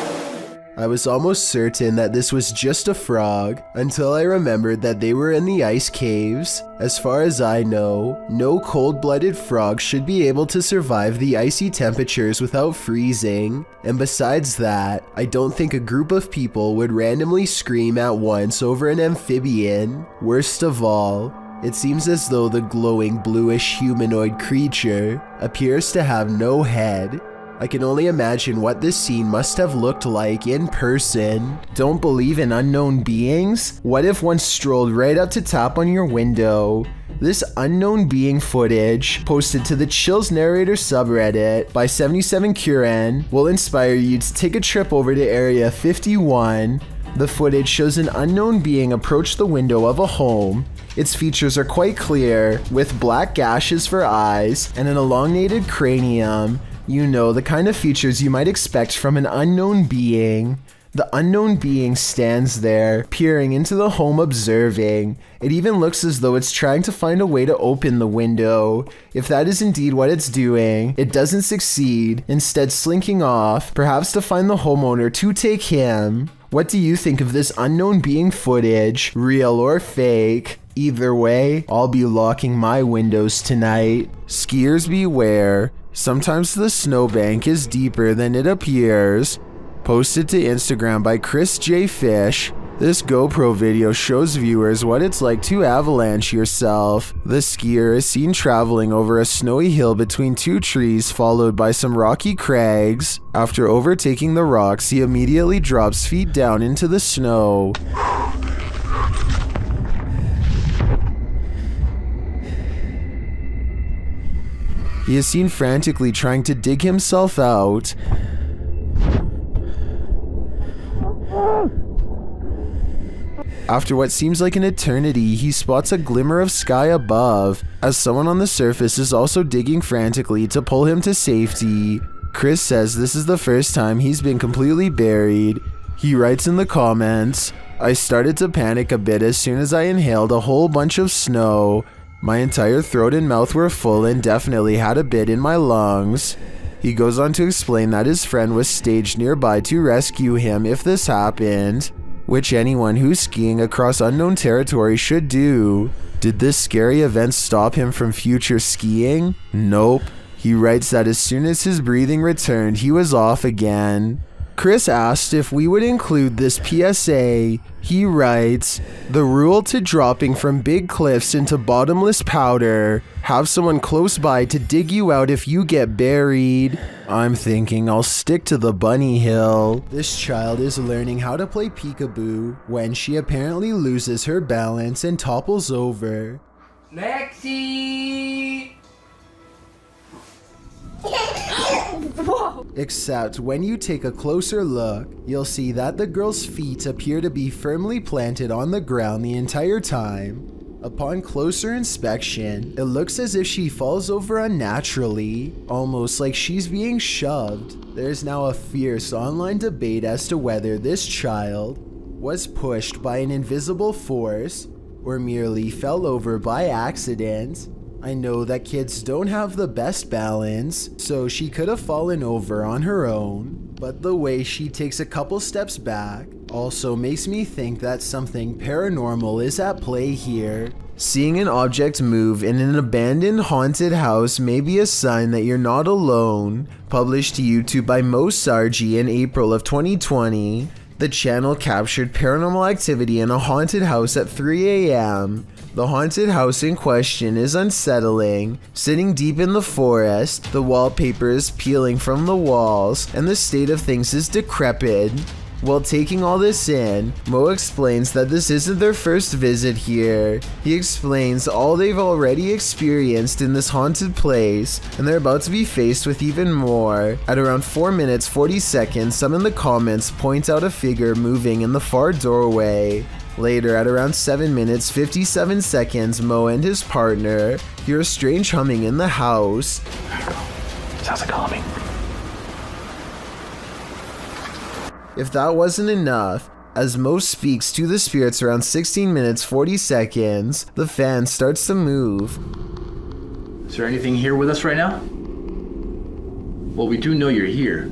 I was almost certain that this was just a frog until I remembered that they were in the ice caves. As far as I know, no cold-blooded frog should be able to survive the icy temperatures without freezing. And besides that, I don't think a group of people would randomly scream at once over an amphibian. Worst of all, it seems as though the glowing bluish humanoid creature appears to have no head. I can only imagine what this scene must have looked like in person. Don't believe in unknown beings? What if one strolled right up to tap on your window? This unknown being footage, posted to the Chills Narrator subreddit by 77 Kuren, will inspire you to take a trip over to Area 51, The footage shows an unknown being approach the window of a home. Its features are quite clear, with black gashes for eyes and an elongated cranium. You know, the kind of features you might expect from an unknown being. The unknown being stands there, peering into the home, observing. It even looks as though it's trying to find a way to open the window. If that is indeed what it's doing, it doesn't succeed, instead slinking off, perhaps to find the homeowner to take him. What do you think of this unknown being footage, real or fake? Either way, I'll be locking my windows tonight. Skiers beware. Sometimes the snowbank is deeper than it appears. Posted to Instagram by Chris J. Fish. This GoPro video shows viewers what it's like to avalanche yourself. The skier is seen traveling over a snowy hill between two trees followed by some rocky crags. After overtaking the rocks, he immediately drops feet down into the snow. He is seen frantically trying to dig himself out. After what seems like an eternity, he spots a glimmer of sky above, as someone on the surface is also digging frantically to pull him to safety. Chris says this is the first time he's been completely buried. He writes in the comments, "I started to panic a bit as soon as I inhaled a whole bunch of snow. My entire throat and mouth were full and definitely had a bit in my lungs." He goes on to explain that his friend was staged nearby to rescue him if this happened, which anyone who's skiing across unknown territory should do. Did this scary event stop him from future skiing? Nope. He writes that as soon as his breathing returned, he was off again. Chris asked if we would include this PSA. He writes, "The rule to dropping from big cliffs into bottomless powder. Have someone close by to dig you out if you get buried." I'm thinking I'll stick to the bunny hill. This child is learning how to play peekaboo when she apparently loses her balance and topples over. Lexi! Except when you take a closer look, you'll see that the girl's feet appear to be firmly planted on the ground the entire time. Upon closer inspection, it looks as if she falls over unnaturally, almost like she's being shoved. There's now a fierce online debate as to whether this child was pushed by an invisible force or merely fell over by accident. I know that kids don't have the best balance, so she could have fallen over on her own, but the way she takes a couple steps back also makes me think that something paranormal is at play here. Seeing an object move in an abandoned haunted house may be a sign that you're not alone. Published to YouTube by Mo Sargi in April of 2020, the channel captured paranormal activity in a haunted house at 3 a.m. The haunted house in question is unsettling. Sitting deep in the forest, the wallpaper is peeling from the walls, and the state of things is decrepit. While taking all this in, Mo explains that this isn't their first visit here. He explains all they've already experienced in this haunted place, and they're about to be faced with even more. At around 4 minutes 40 seconds, some in the comments point out a figure moving in the far doorway. Later, at around 7 minutes 57 seconds, Mo and his partner hear a strange humming in the house. Sounds like humming. If that wasn't enough, as Mo speaks to the spirits around 16 minutes 40 seconds, the fan starts to move. Is there anything here with us right now? Well, we do know you're here.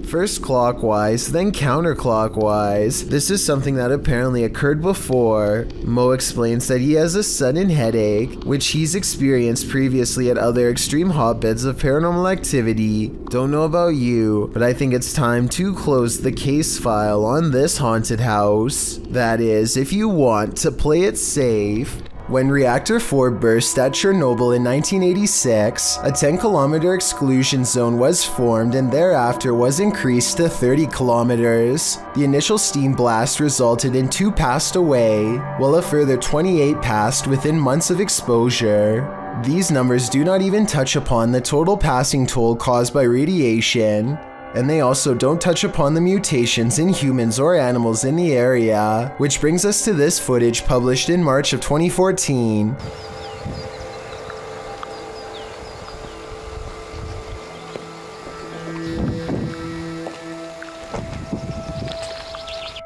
First clockwise, then counterclockwise. This is something that apparently occurred before. Mo explains that he has a sudden headache, which he's experienced previously at other extreme hotbeds of paranormal activity. Don't know about you, but I think it's time to close the case file on this haunted house. That is, if you want to play it safe. When Reactor 4 burst at Chernobyl in 1986, a 10-kilometer exclusion zone was formed and thereafter was increased to 30 kilometers. The initial steam blast resulted in 2 passed away, while a further 28 passed within months of exposure. These numbers do not even touch upon the total passing toll caused by radiation. And they also don't touch upon the mutations in humans or animals in the area, which brings us to this footage published in March of 2014.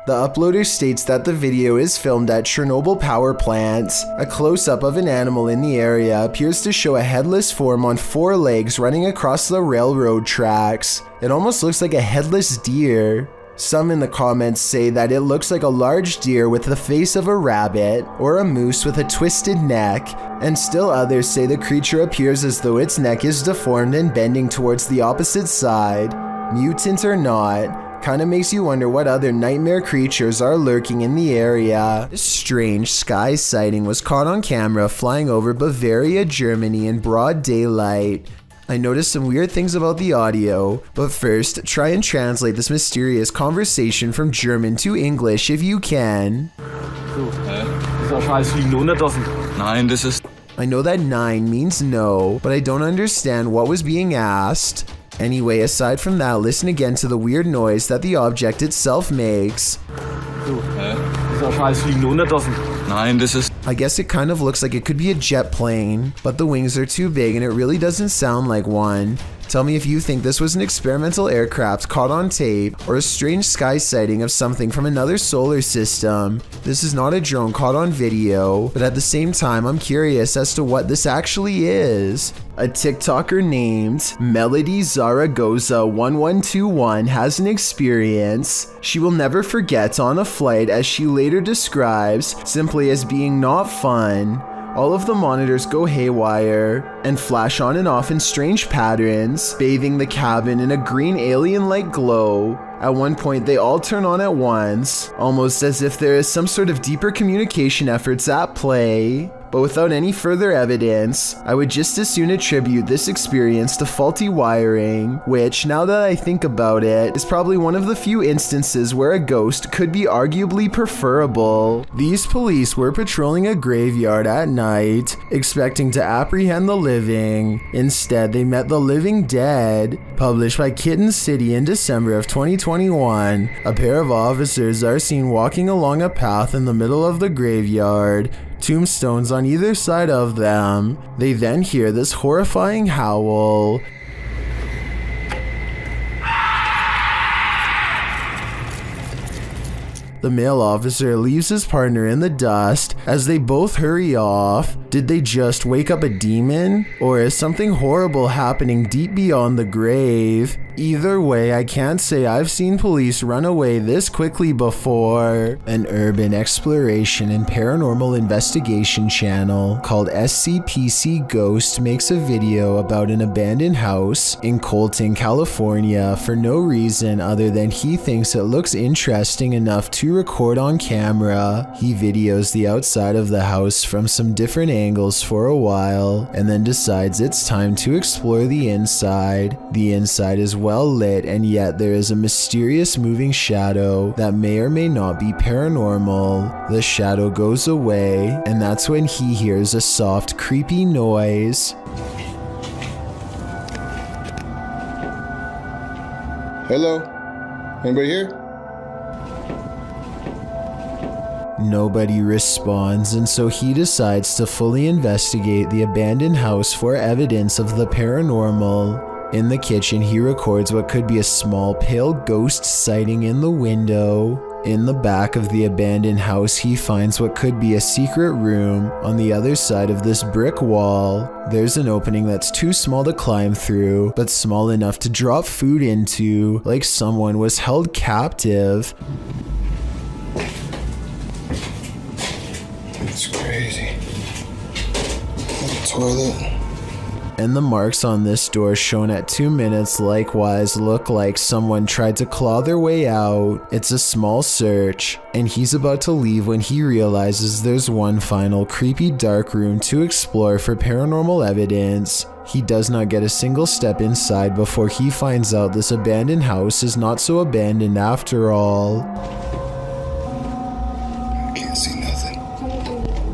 The uploader states that the video is filmed at Chernobyl power plant. A close-up of an animal in the area appears to show a headless form on 4 legs running across the railroad tracks. It almost looks like a headless deer. Some in the comments say that it looks like a large deer with the face of a rabbit, or a moose with a twisted neck, and still others say the creature appears as though its neck is deformed and bending towards the opposite side. Mutant or not, kinda makes you wonder what other nightmare creatures are lurking in the area. This strange sky sighting was caught on camera flying over Bavaria, Germany in broad daylight. I noticed some weird things about the audio, but first, try and translate this mysterious conversation from German to English if you can. I know that 9 means no, but I don't understand what was being asked. Anyway, aside from that, listen again to the weird noise that the object itself makes. I guess it kind of looks like it could be a jet plane, but the wings are too big and it really doesn't sound like one. Tell me if you think this was an experimental aircraft caught on tape or a strange sky sighting of something from another solar system. This is not a drone caught on video, but at the same time I'm curious as to what this actually is. A TikToker named Melody Zaragoza 1121 has an experience she will never forget on a flight, as she later describes simply as being not fun. All of the monitors go haywire and flash on and off in strange patterns, bathing the cabin in a green alien-like glow. At one point, they all turn on at once, almost as if there is some sort of deeper communication efforts at play. But without any further evidence, I would just as soon attribute this experience to faulty wiring, which, now that I think about it, is probably one of the few instances where a ghost could be arguably preferable. These police were patrolling a graveyard at night, expecting to apprehend the living. Instead, they met the living dead. Published by Kitten City in December of 2021, a pair of officers are seen walking along a path in the middle of the graveyard, tombstones on either side of them. They then hear this horrifying howl. The male officer leaves his partner in the dust as they both hurry off. Did they just wake up a demon? Or is something horrible happening deep beyond the grave? Either way, I can't say I've seen police run away this quickly before. An urban exploration and paranormal investigation channel called SCPC Ghost makes a video about an abandoned house in Colton, California for no reason other than he thinks it looks interesting enough to record on camera. He videos the outside of the house from some different angles for a while and then decides it's time to explore the inside. The inside is well lit, and yet there is a mysterious moving shadow that may or may not be paranormal. The shadow goes away, and that's when he hears a soft, creepy noise. Hello? Anybody here? Nobody responds, and so he decides to fully investigate the abandoned house for evidence of the paranormal. In the kitchen, he records what could be a small pale ghost sighting in the window. In the back of the abandoned house, he finds what could be a secret room. On the other side of this brick wall, there's an opening that's too small to climb through, but small enough to drop food into, like someone was held captive. It's crazy. The toilet. And the marks on this door shown at 2 minutes likewise look like someone tried to claw their way out. It's a small search, and he's about to leave when he realizes there's one final creepy dark room to explore for paranormal evidence. He does not get a single step inside before he finds out this abandoned house is not so abandoned after all. I can't see nothing.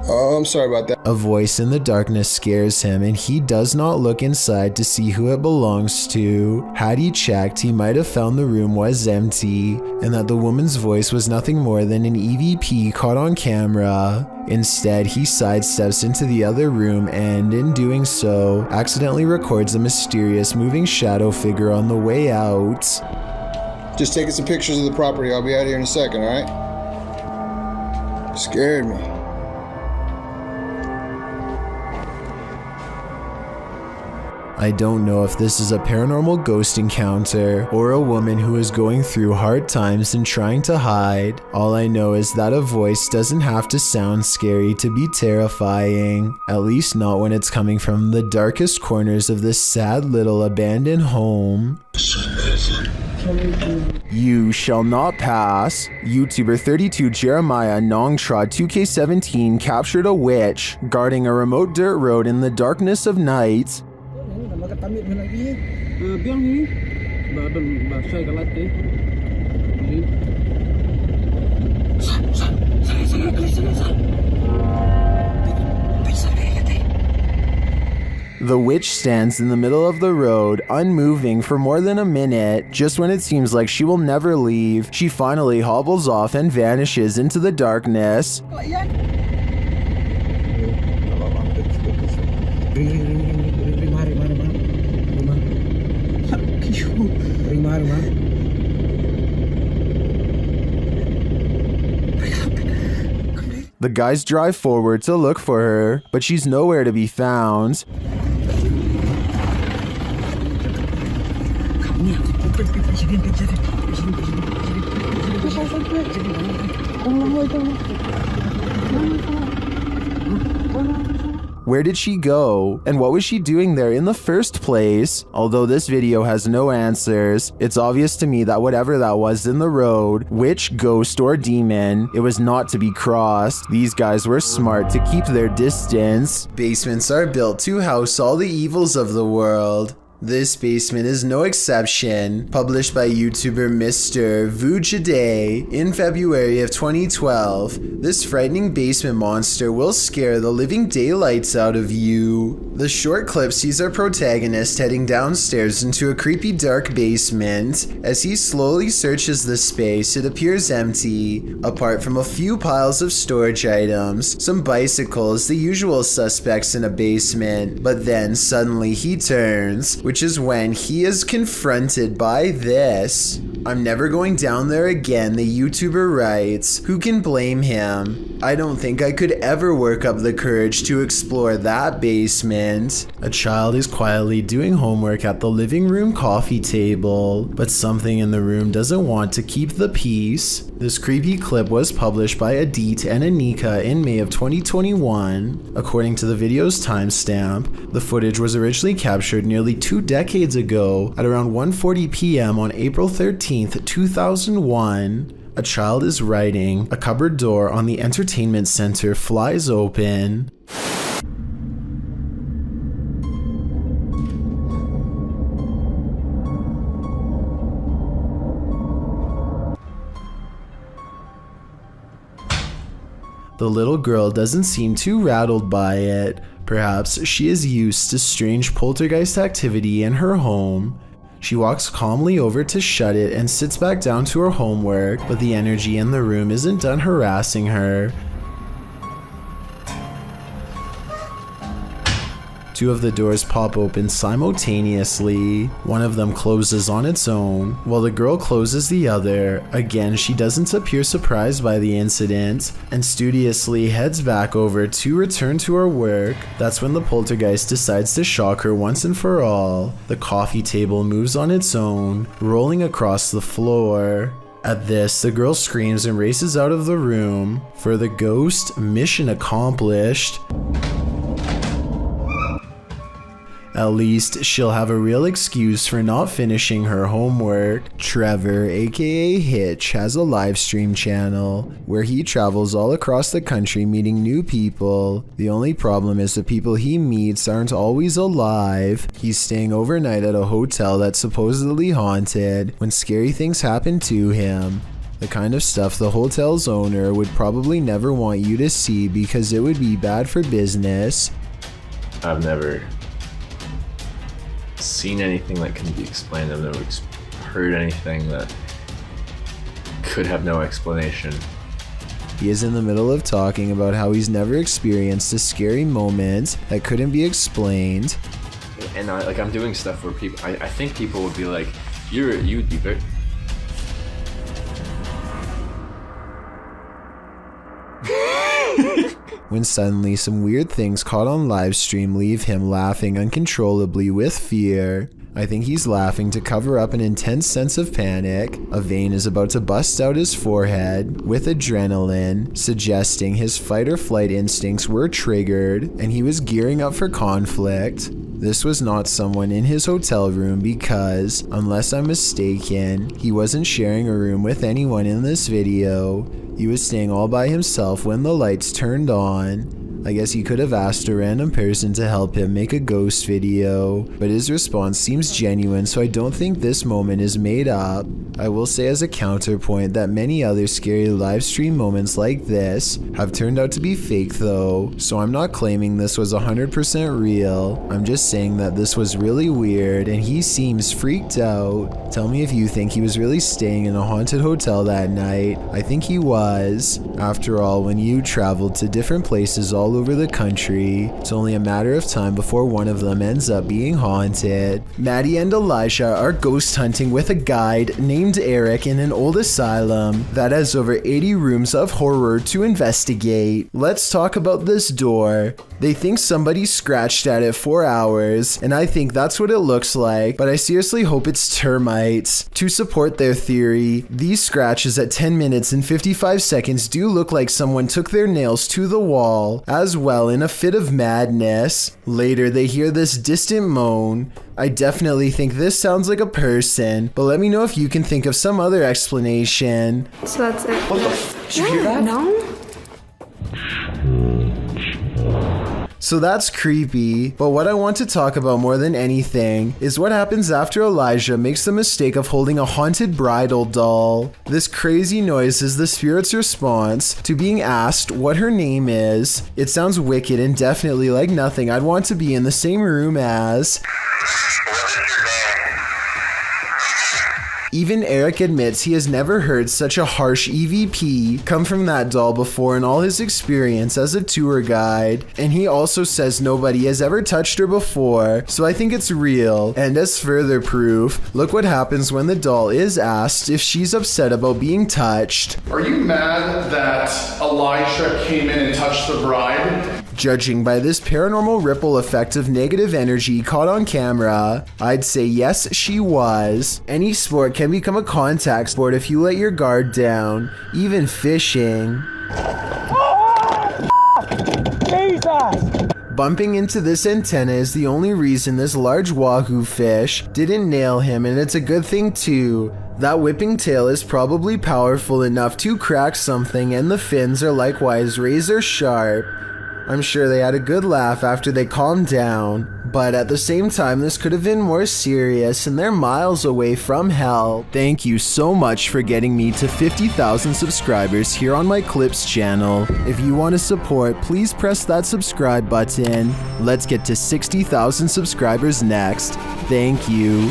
Oh, I'm sorry about that. A voice in the darkness scares him, and he does not look inside to see who it belongs to. Had he checked, he might have found the room was empty, and that the woman's voice was nothing more than an EVP caught on camera. Instead, he sidesteps into the other room and, in doing so, accidentally records a mysterious moving shadow figure on the way out. Just taking some pictures of the property. I'll be out here in a second, alright? Scared me. I don't know if this is a paranormal ghost encounter or a woman who is going through hard times and trying to hide. All I know is that a voice doesn't have to sound scary to be terrifying, at least not when it's coming from the darkest corners of this sad little abandoned home. You shall not pass. YouTuber 32 Jeremiah Nongtrod 2K17 captured a witch guarding a remote dirt road in the darkness of night. The witch stands in the middle of the road, unmoving for more than a minute. Just when it seems like she will never leave, she finally hobbles off and vanishes into the darkness. The guys drive forward to look for her, but she's nowhere to be found. Where did she go? And what was she doing there in the first place? Although this video has no answers, it's obvious to me that whatever that was in the road, witch, ghost, or demon, it was not to be crossed. These guys were smart to keep their distance. Basements are built to house all the evils of the world. This basement is no exception. Published by YouTuber Mr. Vujade in February of 2012, this frightening basement monster will scare the living daylights out of you. The short clip sees our protagonist heading downstairs into a creepy dark basement. As he slowly searches the space, it appears empty, apart from a few piles of storage items, some bicycles, the usual suspects in a basement. But then suddenly he turns, which is when he is confronted by this. I'm never going down there again, the YouTuber writes. Who can blame him? I don't think I could ever work up the courage to explore that basement. A child is quietly doing homework at the living room coffee table, but something in the room doesn't want to keep the peace. This creepy clip was published by Adit and Anika in May of 2021. According to the video's timestamp, the footage was originally captured nearly 2 decades ago at around 1:40 p.m. on April 13th, 2001. A child is writing, a cupboard door on the entertainment center flies open. The little girl doesn't seem too rattled by it. Perhaps she is used to strange poltergeist activity in her home. She walks calmly over to shut it and sits back down to her homework, but the energy in the room isn't done harassing her. 2 of the doors pop open simultaneously. One of them closes on its own, while the girl closes the other. Again, she doesn't appear surprised by the incident, and studiously heads back over to return to her work. That's when the poltergeist decides to shock her once and for all. The coffee table moves on its own, rolling across the floor. At this, the girl screams and races out of the room. For the ghost, mission accomplished. At least she'll have a real excuse for not finishing her homework. Trevor, aka Hitch, has a live stream channel where he travels all across the country meeting new people. The only problem is the people he meets aren't always alive. He's staying overnight at a hotel that's supposedly haunted when scary things happen to him. The kind of stuff the hotel's owner would probably never want you to see because it would be bad for business. I've never seen anything that can be explained. I've never heard anything that could have no explanation. He is in the middle of talking about how he's never experienced a scary moment that couldn't be explained. And I'm doing stuff where people, I think people would be like, you would be very... When suddenly some weird things caught on live stream leave him laughing uncontrollably with fear. I think he's laughing to cover up an intense sense of panic. A vein is about to bust out his forehead with adrenaline, suggesting his fight or flight instincts were triggered and he was gearing up for conflict. This was not someone in his hotel room because, unless I'm mistaken, he wasn't sharing a room with anyone in this video. He was staying all by himself when the lights turned on. I guess he could have asked a random person to help him make a ghost video, but his response seems genuine, so I don't think this moment is made up. I will say as a counterpoint that many other scary live stream moments like this have turned out to be fake though, so I'm not claiming this was 100% real. I'm just saying that this was really weird and he seems freaked out. Tell me if you think he was really staying in a haunted hotel that night. I think he was. After all, when you traveled to different places all over the country, it's only a matter of time before one of them ends up being haunted. Maddie and Elijah are ghost hunting with a guide named Eric in an old asylum that has over 80 rooms of horror to investigate. Let's talk about this door. They think somebody scratched at it for hours, and I think that's what it looks like, but I seriously hope it's termites. To support their theory, these scratches at 10 minutes and 55 seconds do look like someone took their nails to the wall, as well in a fit of madness. Later, they hear this distant moan. I definitely think this sounds like a person, but let me know if you can think of some other explanation. So that's it. What the f? Did you hear that? No. So that's creepy, but what I want to talk about more than anything is what happens after Elijah makes the mistake of holding a haunted bridal doll. This crazy noise is the spirit's response to being asked what her name is. It sounds wicked and definitely like nothing I'd want to be in the same room as. Even Eric admits he has never heard such a harsh EVP come from that doll before in all his experience as a tour guide, and he also says nobody has ever touched her before, so I think it's real. And as further proof, look what happens when the doll is asked if she's upset about being touched. Are you mad that Elijah came in and touched the bride? Judging by this paranormal ripple effect of negative energy caught on camera, I'd say yes, she was. Any sport can become a contact sport if you let your guard down, even fishing. Jesus! Bumping into this antenna is the only reason this large wahoo fish didn't nail him, and it's a good thing too. That whipping tail is probably powerful enough to crack something, and the fins are likewise razor sharp. I'm sure they had a good laugh after they calmed down, but at the same time this could have been more serious and they're miles away from hell. Thank you so much for getting me to 50,000 subscribers here on my Clips channel. If you want to support, please press that subscribe button. Let's get to 60,000 subscribers next. Thank you.